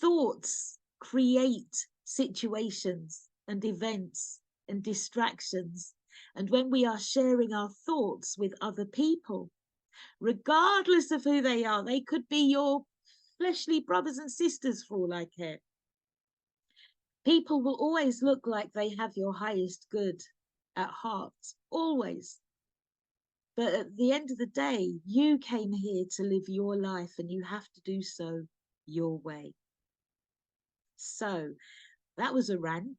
Thoughts create situations and events and distractions. And when we are sharing our thoughts with other people, regardless of who they are, they could be your fleshly brothers and sisters for all I care. People will always look like they have your highest good at heart, always. But at the end of the day, you came here to live your life and you have to do so your way. So that was a rant.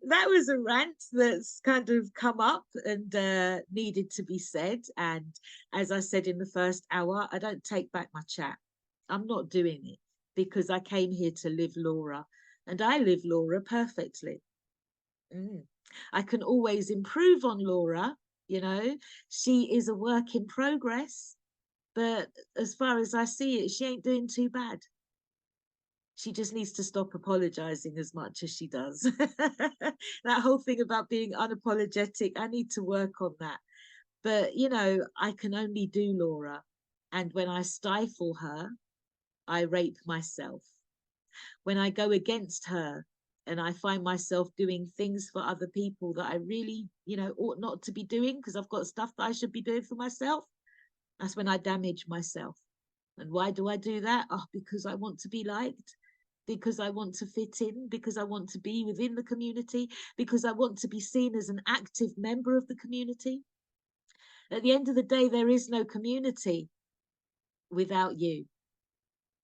That was a rant that's kind of come up and needed to be said. And as I said in the first hour, I don't take back my chat. I'm not doing it because I came here to live Laura, and I live Laura perfectly. I can always improve on Laura, you know, she is a work in progress, but as far as I see it, she ain't doing too bad. She just needs to stop apologizing as much as she does. That whole thing about being unapologetic, I need to work on that. But, you know, I can only do Laura. And when I stifle her, I rape myself. When I go against her and I find myself doing things for other people that I really, you know, ought not to be doing because I've got stuff that I should be doing for myself, that's when I damage myself. And why do I do that? Oh, because I want to be liked, because I want to fit in, because I want to be within the community, because I want to be seen as an active member of the community. At the end of the day, there is no community without you,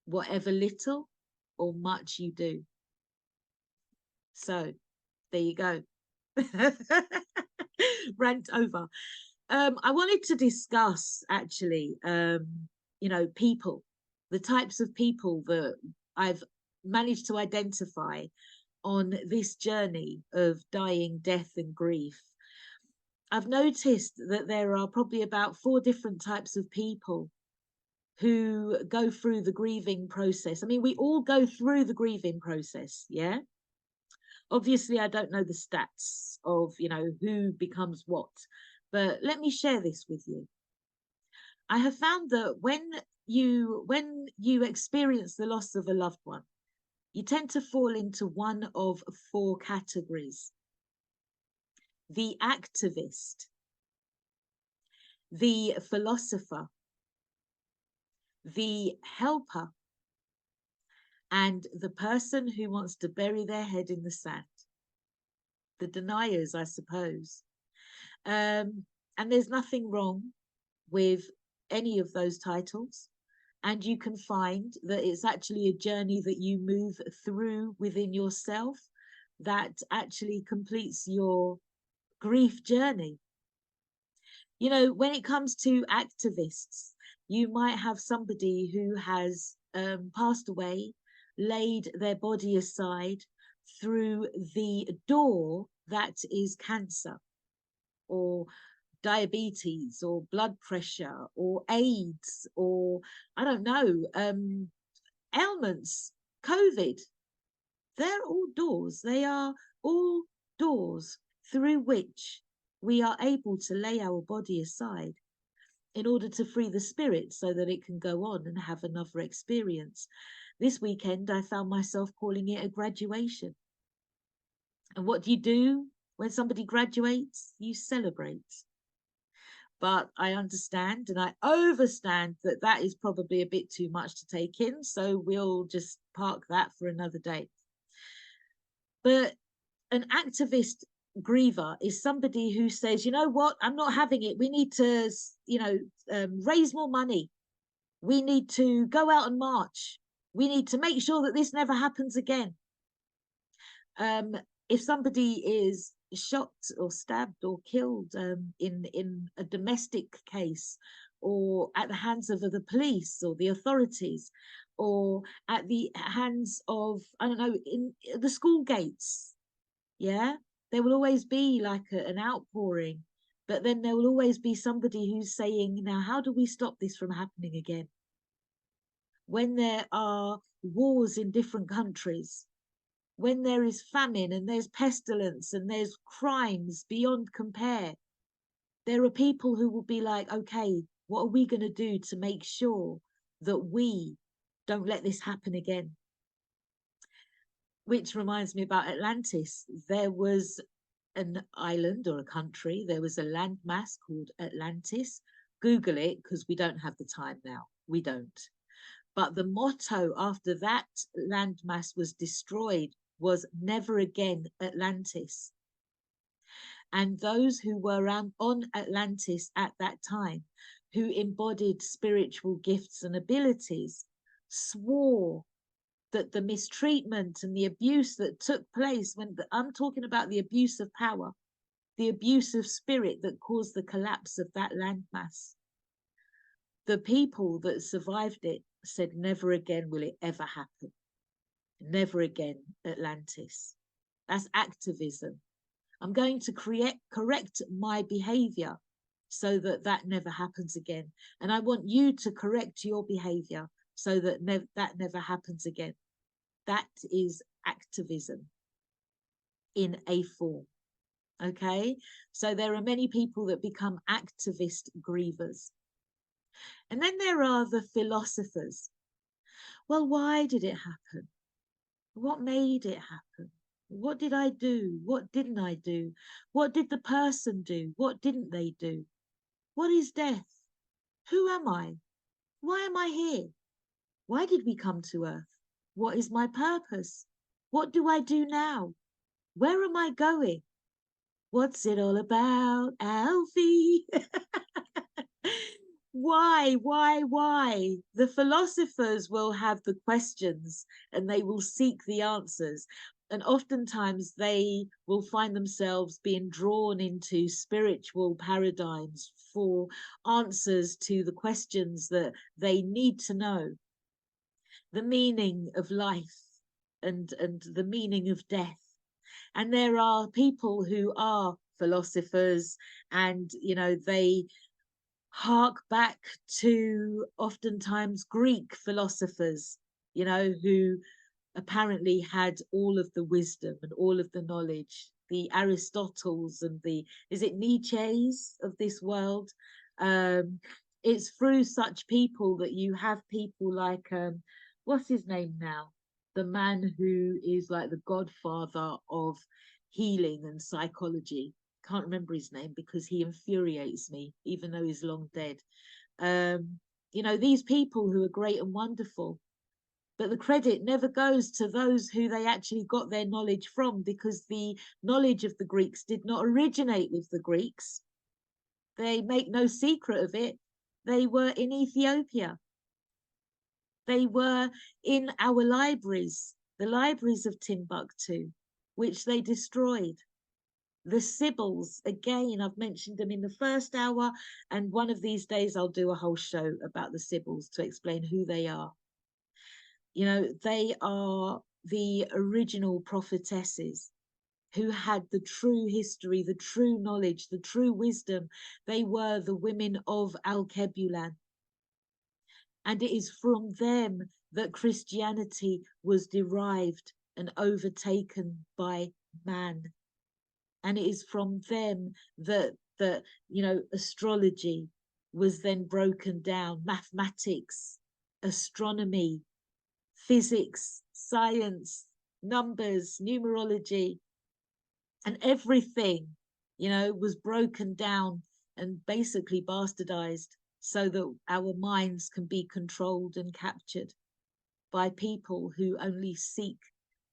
whatever little or much you do. So there you go. Rant over. I wanted to discuss actually, you know, people, the types of people that I've managed to identify on this journey of dying, death, and grief. I've noticed that there are probably about 4 different types of people who go through the grieving process. I mean, we all go through the grieving process, yeah? Obviously, I don't know the stats of, you know, who becomes what, but let me share this with you. I have found that when you experience the loss of a loved one, you tend to fall into one of 4 categories: the activist, the philosopher, the helper, and the person who wants to bury their head in the sand. The deniers, I suppose. And there's nothing wrong with any of those titles. And you can find that it's actually a journey that you move through within yourself that actually completes your grief journey. You know, when it comes to activists, you might have somebody who has passed away, laid their body aside through the door that is cancer or diabetes or blood pressure or AIDS or I don't know, ailments, COVID. They're all doors. They are all doors through which we are able to lay our body aside in order to free the spirit so that it can go on and have another experience. This weekend, I found myself calling it a graduation. And what do you do when somebody graduates? You celebrate. But I understand and I overstand that that is probably a bit too much to take in. So we'll just park that for another day. But an activist griever is somebody who says, you know what, I'm not having it. We need to, you know, raise more money. We need to go out and march. We need to make sure that this never happens again. If somebody is shot or stabbed or killed in a domestic case or at the hands of the police or the authorities or at the hands of, I don't know, in the school gates, yeah, there will always be like an outpouring But then there will always be somebody who's saying, now, how do we stop this from happening again? When there are wars in different countries, when there is famine and there's pestilence and there's crimes beyond compare, there are people who will be like, okay, what are we going to do to make sure that we don't let this happen again? Which reminds me about Atlantis. There was an island or a country, there was a landmass called Atlantis. Google it, because we don't have the time now. We don't. But the motto after that landmass was destroyed was never again Atlantis. And those who were on Atlantis at that time, who embodied spiritual gifts and abilities, swore that the mistreatment and the abuse that took place, I'm talking about the abuse of power, the abuse of spirit that caused the collapse of that landmass, the people that survived it said, never again will it ever happen. Never again, Atlantis. That's activism. I'm going to correct my behavior so that that never happens again. And I want you to correct your behavior so that that never happens again. That is activism in a form. Okay, so there are many people that become activist grievers. And then there are the philosophers. Well, why did it happen? What made it happen? What did I do? What didn't I do? What did the person do? What didn't they do? What is death? Who am I? Why am I here? Why did we come to Earth? What is my purpose? What do I do now? Where am I going? What's it all about, Alfie? Why? The philosophers will have the questions and they will seek the answers. And oftentimes they will find themselves being drawn into spiritual paradigms for answers to the questions that they need to know. The meaning of life and the meaning of death. And there are people who are philosophers and, they hark back to oftentimes Greek philosophers, who apparently had all of the wisdom and all of the knowledge, the Aristotles and is it Nietzsche's of this world? It's through such people that you have people like, what's his name now? The man who is like the godfather of healing and psychology. Can't remember his name because he infuriates me, even though he's long dead. These people who are great and wonderful, but the credit never goes to those who they actually got their knowledge from, because the knowledge of the Greeks did not originate with the Greeks. They make no secret of it. They were in Ethiopia. They were in our libraries, the libraries of Timbuktu, which they destroyed. The Sibyls, again, I've mentioned them in the first hour, and one of these days I'll do a whole show about the Sibyls to explain who they are. They are the original prophetesses who had the true history, the true knowledge, the true wisdom. They were the women of Al-Kebulan. And it is from them that Christianity was derived and overtaken by man. And it is from them that astrology was then broken down, mathematics, astronomy, physics, science, numbers, numerology, and everything, was broken down and basically bastardized so that our minds can be controlled and captured by people who only seek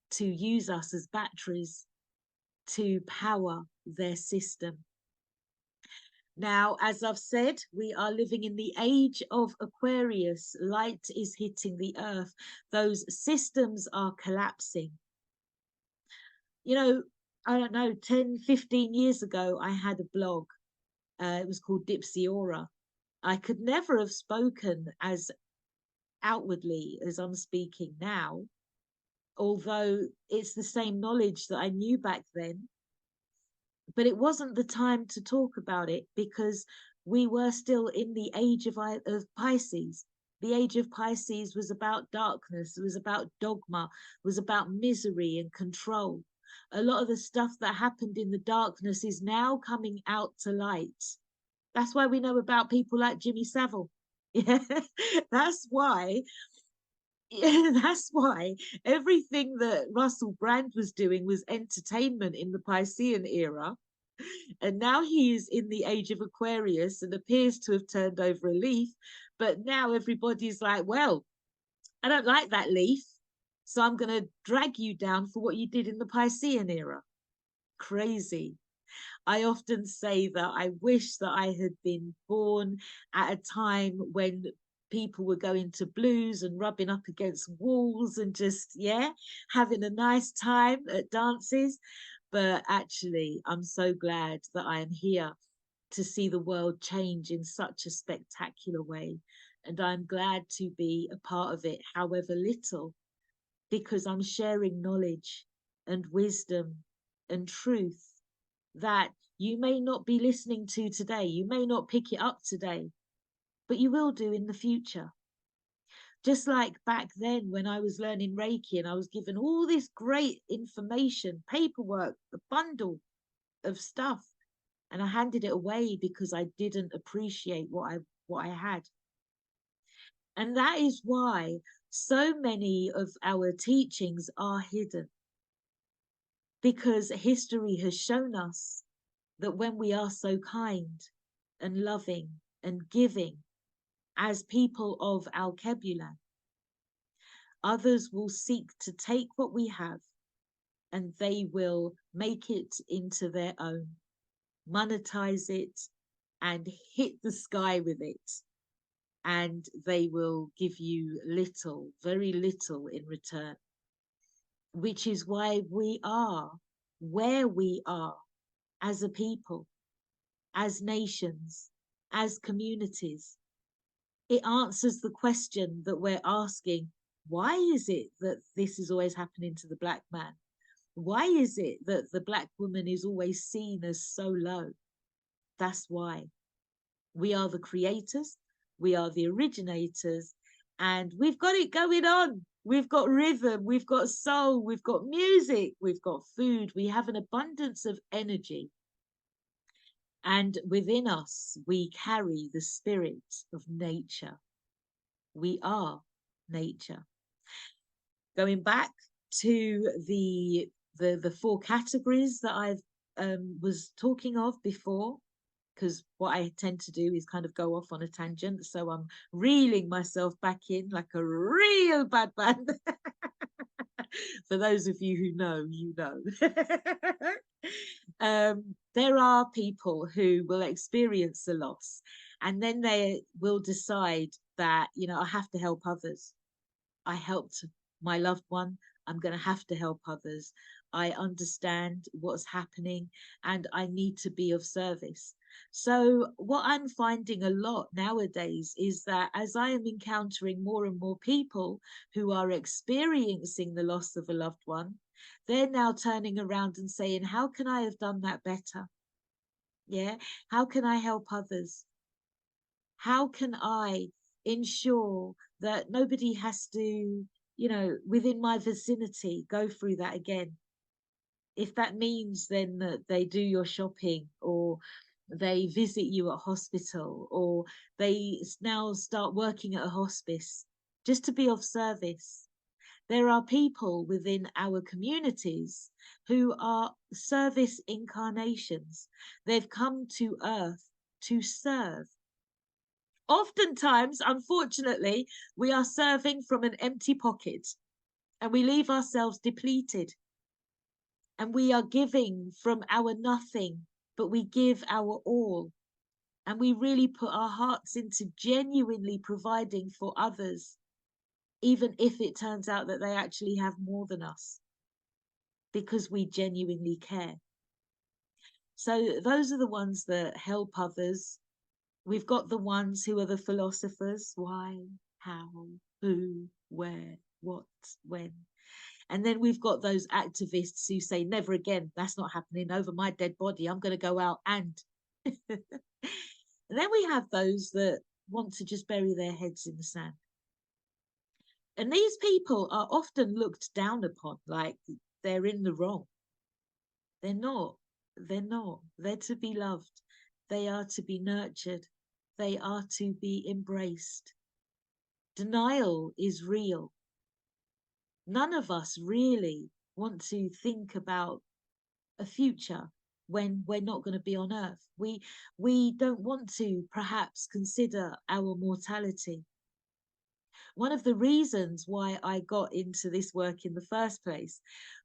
to use us as batteries to power their system. Now, as I've said, we are living in the age of Aquarius. Light is hitting the earth. Those systems are collapsing. I don't know, 10, 15 years ago, I had a blog. It was called Dipsy-Aura. I could never have spoken as outwardly as I'm speaking now, although it's the same knowledge that I knew back then. But it wasn't the time to talk about it because we were still in the age of Pisces. The age of Pisces was about darkness, it was about dogma, it was about misery and control. A lot of the stuff that happened in the darkness is now coming out to light. That's why we know about people like Jimmy Savile. Yeah, that's why. Yeah, that's why everything that Russell Brand was doing was entertainment in the Piscean era. And now he is in the age of Aquarius and appears to have turned over a leaf. But now everybody's like, well, I don't like that leaf. So I'm going to drag you down for what you did in the Piscean era. Crazy. I often say that I wish that I had been born at a time when people were going to blues and rubbing up against walls and just, yeah, having a nice time at dances. But actually, I'm so glad that I am here to see the world change in such a spectacular way. And I'm glad to be a part of it, however little, because I'm sharing knowledge and wisdom and truth that you may not be listening to today. You may not pick it up today, but you will do in the future. Just like back then when I was learning Reiki and I was given all this great information, paperwork, a bundle of stuff, and I handed it away because I didn't appreciate what I had. And that is why so many of our teachings are hidden, because history has shown us that when we are so kind and loving and giving as people of Alkebulan, others will seek to take what we have and they will make it into their own, monetize it, and hit the sky with it. And they will give you little, very little in return, which is why we are where we are as a people, as nations, as communities. It answers the question that we're asking: why is it that this is always happening to the Black man? Why is it that the Black woman is always seen as so low? That's why. We are the creators, we are the originators, and we've got it going on. We've got rhythm, we've got soul, we've got music, we've got food, we have an abundance of energy. And within us, we carry the spirit of nature. We are nature. Going back to the four categories that I was talking of before, because what I tend to do is kind of go off on a tangent. So I'm reeling myself back in like a real bad man. For those of you who know, you know. There are people who will experience the loss and then they will decide that, you know, I have to help others. I helped my loved one. I'm going to have to help others. I understand what's happening and I need to be of service. So what I'm finding a lot nowadays is that as I am encountering more and more people who are experiencing the loss of a loved one, they're now turning around and saying, how can I have done that better? Yeah. How can I help others? How can I ensure that nobody has to, you know, within my vicinity, go through that again? If that means then that they do your shopping or they visit you at hospital or they now start working at a hospice just to be of service. There are people within our communities who are service incarnations. They've come to earth to serve. Oftentimes, unfortunately, we are serving from an empty pocket and we leave ourselves depleted. And we are giving from our nothing, but we give our all. And we really put our hearts into genuinely providing for others, even if it turns out that they actually have more than us, because we genuinely care. So those are the ones that help others. We've got the ones who are the philosophers: why, how, who, where, what, when. And then we've got those activists who say, never again, that's not happening over my dead body. I'm going to go out and. And then we have those that want to just bury their heads in the sand. And these people are often looked down upon like they're in the wrong. They're not. They're not. They're to be loved. They are to be nurtured. They are to be embraced. Denial is real. None of us really want to think about a future when we're not going to be on earth. We don't want to perhaps consider our mortality. One of the reasons why I got into this work in the first place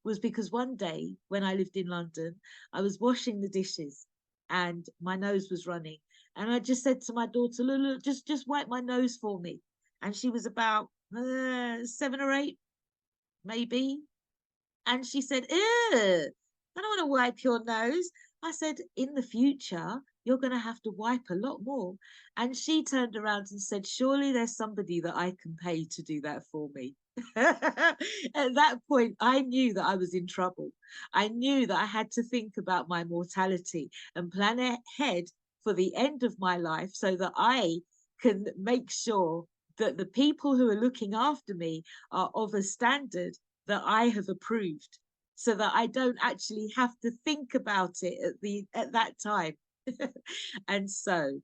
was because one day when I lived in London, I was washing the dishes and my nose was running. And I just said to my daughter, look, just wipe my nose for me. And she was about 7 or 8, maybe. And she said, ew, I don't want to wipe your nose. I said, in the future, you're going to have to wipe a lot more. And she turned around and said, surely there's somebody that I can pay to do that for me. At that point, I knew that I was in trouble. I knew that I had to think about my mortality and plan ahead for the end of my life so that I can make sure that the people who are looking after me are of a standard that I have approved, so that I don't actually have to think about it at that time. And so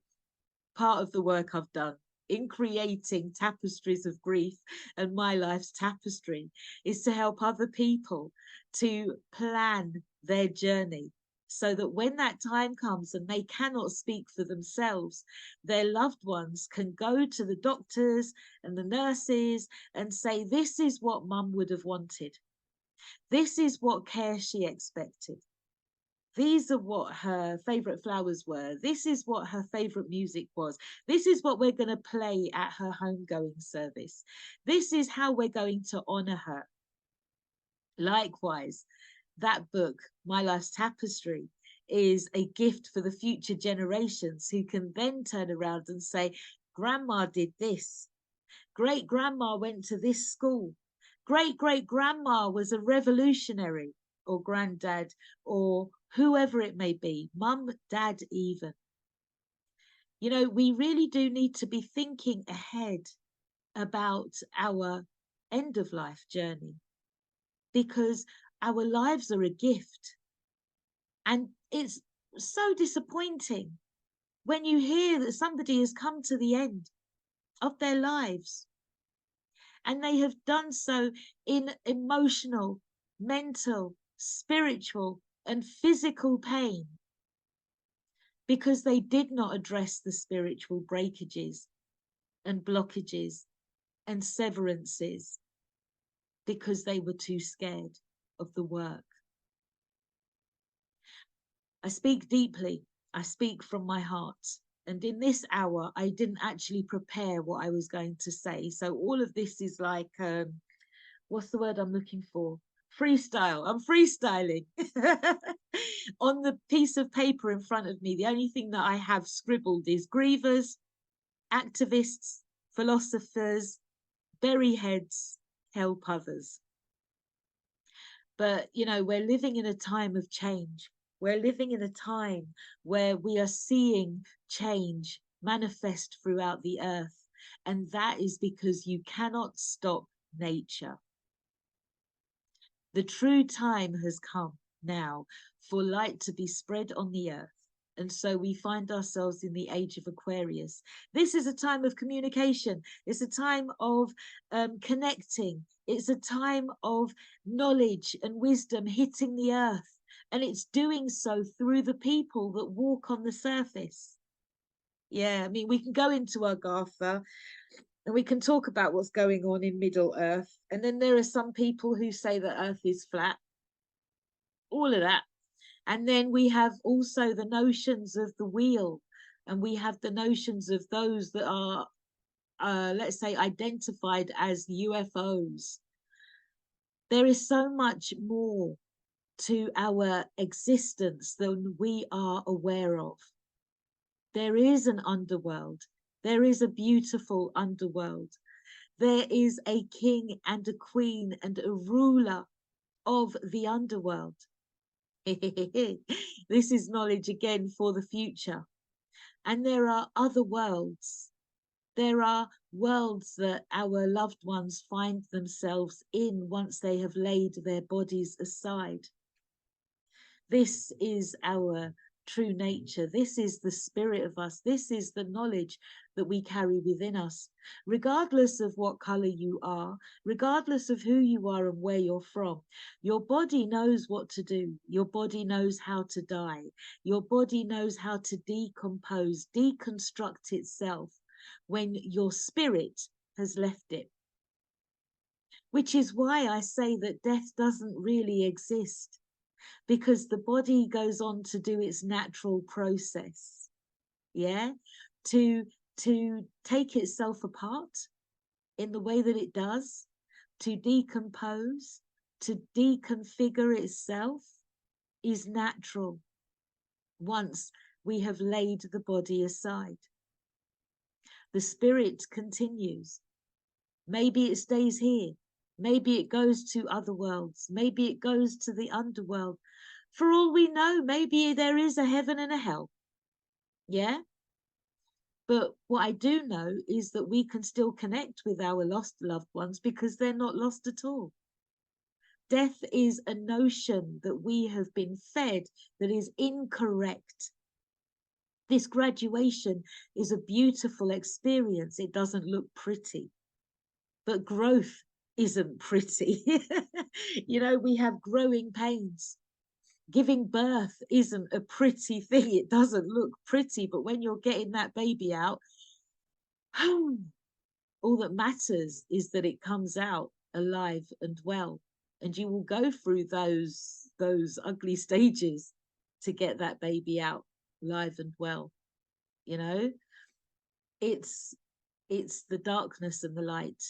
part of the work I've done in creating Tapestries of Grief and My Life's Tapestry is to help other people to plan their journey, so that when that time comes and they cannot speak for themselves, their loved ones can go to the doctors and the nurses and say, this is what mum would have wanted. This is what care she expected. These are what her favorite flowers were. This is what her favorite music was. This is what we're going to play at her homegoing service. This is how we're going to honor her. Likewise, that book, My Life's Tapestry, is a gift for the future generations who can then turn around and say, grandma did this. Great grandma went to this school. Great great grandma was a revolutionary, or granddad, or whoever it may be, mum, dad even. You know, we really do need to be thinking ahead about our end of life journey, because our lives are a gift. And it's so disappointing when you hear that somebody has come to the end of their lives and they have done so in emotional, mental, spiritual, and physical pain, because they did not address the spiritual breakages and blockages and severances, because they were too scared of the work. I speak deeply. I speak from my heart. And in this hour, I didn't actually prepare what I was going to say. So all of this is like, what's the word I'm looking for? Freestyle. I'm freestyling. On the piece of paper in front of me, the only thing that I have scribbled is grievers, activists, philosophers, bury heads, help others. But, you know, we're living in a time of change. We're living in a time where we are seeing change manifest throughout the earth. And that is because you cannot stop nature. The true time has come now for light to be spread on the earth. And so we find ourselves in the age of Aquarius. This is a time of communication. It's a time of connecting. It's a time of knowledge and wisdom hitting the earth. And it's doing so through the people that walk on the surface. Yeah, I mean, we can go into Agartha and we can talk about what's going on in Middle Earth. And then there are some people who say that Earth is flat. All of that. And then we have also the notions of the wheel, and we have the notions of those that are, let's say, identified as UFOs. There is so much more to our existence than we are aware of. There is an underworld. There is a beautiful underworld. There is a king and a queen and a ruler of the underworld. This is knowledge again for the future. And there are other worlds. There are worlds that our loved ones find themselves in once they have laid their bodies aside. This is our true nature. This is the spirit of us. This is the knowledge that we carry within us. Regardless of what color you are, regardless of who you are and where you're from, your body knows what to do. Your body knows how to die. Your body knows how to decompose, deconstruct itself when your spirit has left it. Which is why I say that death doesn't really exist, because the body goes on to do its natural process, yeah, to take itself apart in the way that it does, to decompose, to deconfigure itself, is natural once we have laid the body aside. The spirit continues. Maybe it stays here. Maybe it goes to other worlds. Maybe it goes to the underworld. For all we know, maybe there is a heaven and a hell. Yeah? But what I do know is that we can still connect with our lost loved ones because they're not lost at all. Death is a notion that we have been fed that is incorrect. This graduation is a beautiful experience. It doesn't look pretty, but growth isn't pretty. You know, we have growing pains. Giving birth isn't a pretty thing. It doesn't look pretty, but when you're getting that baby out, all that matters is that it comes out alive and well. And you will go through those ugly stages to get that baby out live and well. You know, it's the darkness and the light.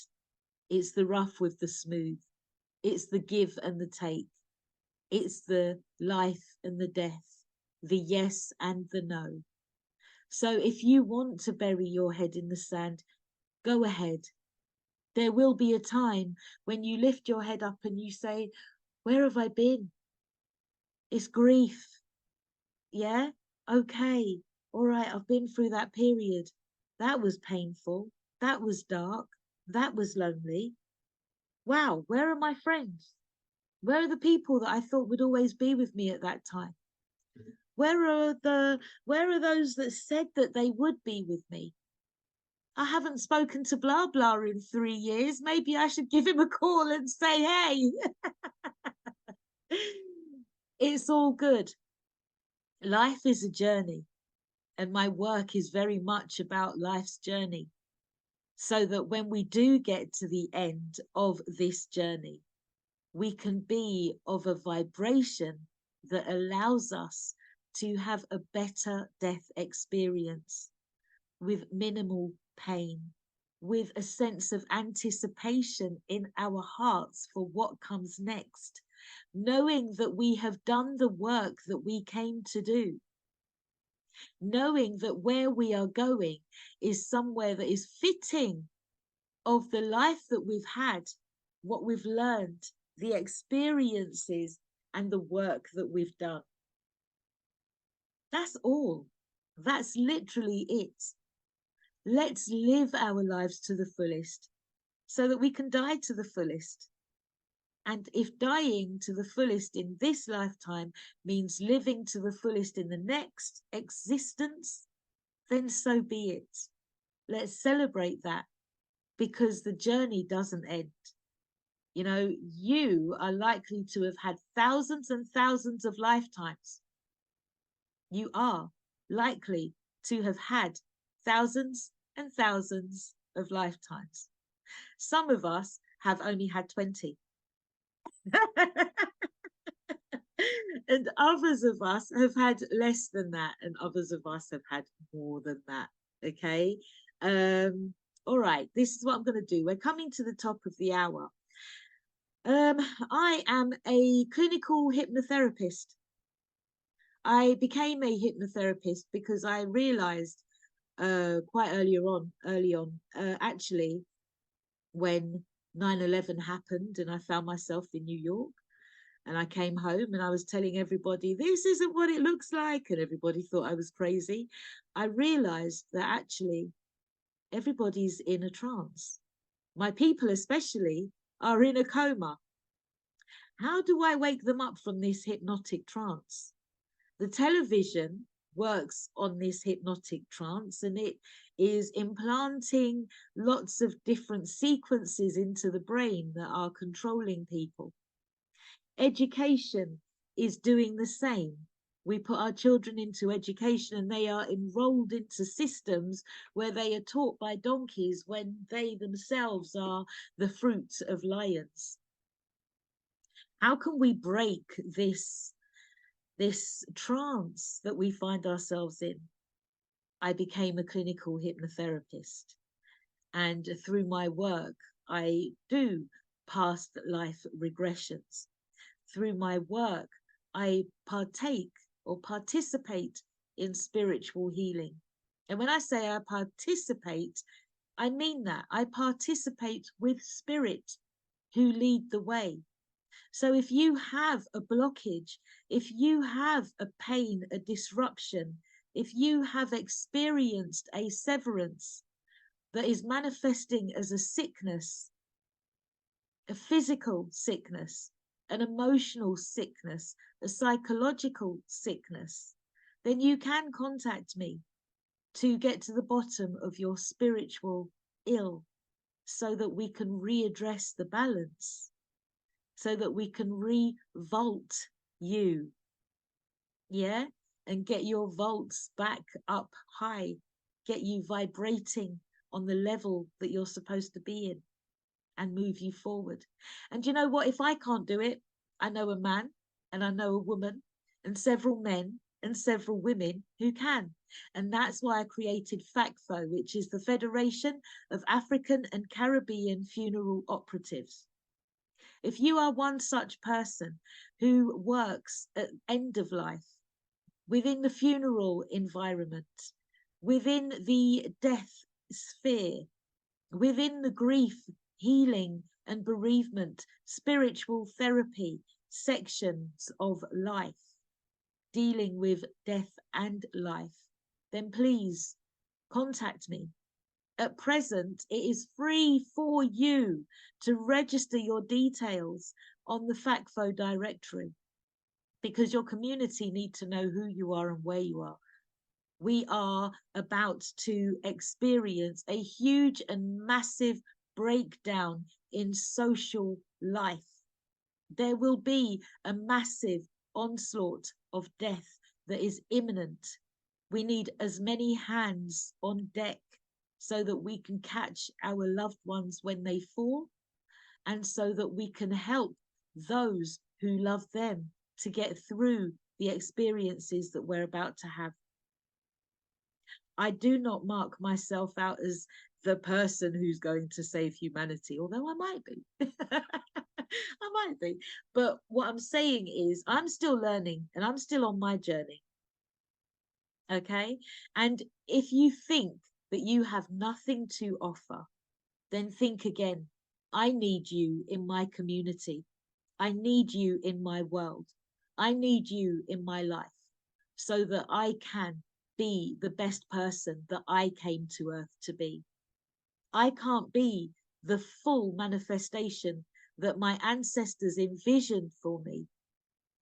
It's the rough with the smooth. It's the give and the take. It's the life and the death, the yes and the no. So if you want to bury your head in the sand, go ahead. There will be a time when you lift your head up and you say, where have I been? It's grief. Yeah? Okay. All right, I've been through that period. That was painful. That was dark. That was lonely. Wow, where are my friends? Where are the people that I thought would always be with me at that time? Where are those that said that they would be with me? I haven't spoken to blah blah in 3 years. Maybe I should give him a call and say, hey, it's all good. Life is a journey, and my work is very much about life's journey, so that when we do get to the end of this journey, we can be of a vibration that allows us to have a better death experience with minimal pain, with a sense of anticipation in our hearts for what comes next, knowing that we have done the work that we came to do, knowing that where we are going is somewhere that is fitting of the life that we've had, what we've learned, the experiences and the work that we've done. That's all. That's literally it. Let's live our lives to the fullest so that we can die to the fullest. And if dying to the fullest in this lifetime means living to the fullest in the next existence, then so be it. Let's celebrate that, because the journey doesn't end. You know, you are likely to have had thousands and thousands of lifetimes. You are likely to have had thousands and thousands of lifetimes. Some of us have only had 20. And others of us have had less than that, and others of us have had more than that. Okay. All right, this is what I'm going to do. We're coming to the top of the hour. I am a clinical hypnotherapist. I became a hypnotherapist because I realized quite early on, actually, when 9/11 happened and I found myself in New York. And I came home and I was telling everybody, this isn't what it looks like. And everybody thought I was crazy. I realized that actually everybody's in a trance. My people, especially, are in a coma. How do I wake them up from this hypnotic trance? The television works on this hypnotic trance, and it is implanting lots of different sequences into the brain that are controlling people. Education is doing the same. We put our children into education and they are enrolled into systems where they are taught by donkeys when they themselves are the fruit of lions. How can we break this trance that we find ourselves in? I became a clinical hypnotherapist, and through my work, I do past life regressions. Through my work, I partake or participate in spiritual healing. And when I say I participate, I mean that. I participate with spirit who lead the way. So if you have a blockage, if you have a pain, a disruption, if you have experienced a severance that is manifesting as a sickness, a physical sickness, an emotional sickness, a psychological sickness, then you can contact me to get to the bottom of your spiritual ill so that we can readdress the balance, so that we can revolt you, yeah, and get your volts back up high, get you vibrating on the level that you're supposed to be in, and move you forward. And you know what? If I can't do it, I know a man and I know a woman and several men and several women who can. And that's why I created FACFO, which is the Federation of African and Caribbean Funeral Operatives. If you are one such person who works at end of life, within the funeral environment, within the death sphere, within the grief, healing and bereavement, spiritual therapy sections of life, dealing with death and life, then please contact me. At present, it is free for you to register your details on the FACFO directory because your community need to know who you are and where you are. We are about to experience a huge and massive breakdown in social life. There will be a massive onslaught of death that is imminent. We need as many hands on deck so that we can catch our loved ones when they fall, and so that we can help those who love them to get through the experiences that we're about to have. I do not mark myself out as the person who's going to save humanity, although I might be. I might be. But what I'm saying is I'm still learning and I'm still on my journey. Okay? And if you think that you have nothing to offer, then think again. I need you in my community. I need you in my world. I need you in my life so that I can be the best person that I came to earth to be. I can't be the full manifestation that my ancestors envisioned for me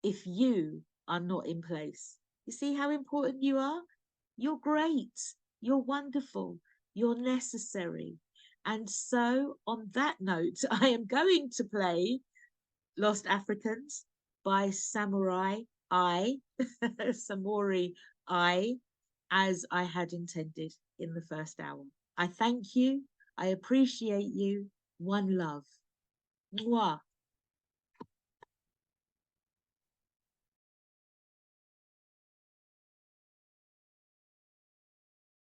if you are not in place. You see how important you are? You're great. You're wonderful. You're necessary. And so on that note, I am going to play Lost Africans by Samurai I, Samori I, as I had intended in the first hour. I thank you. I appreciate you. One love. Mwah.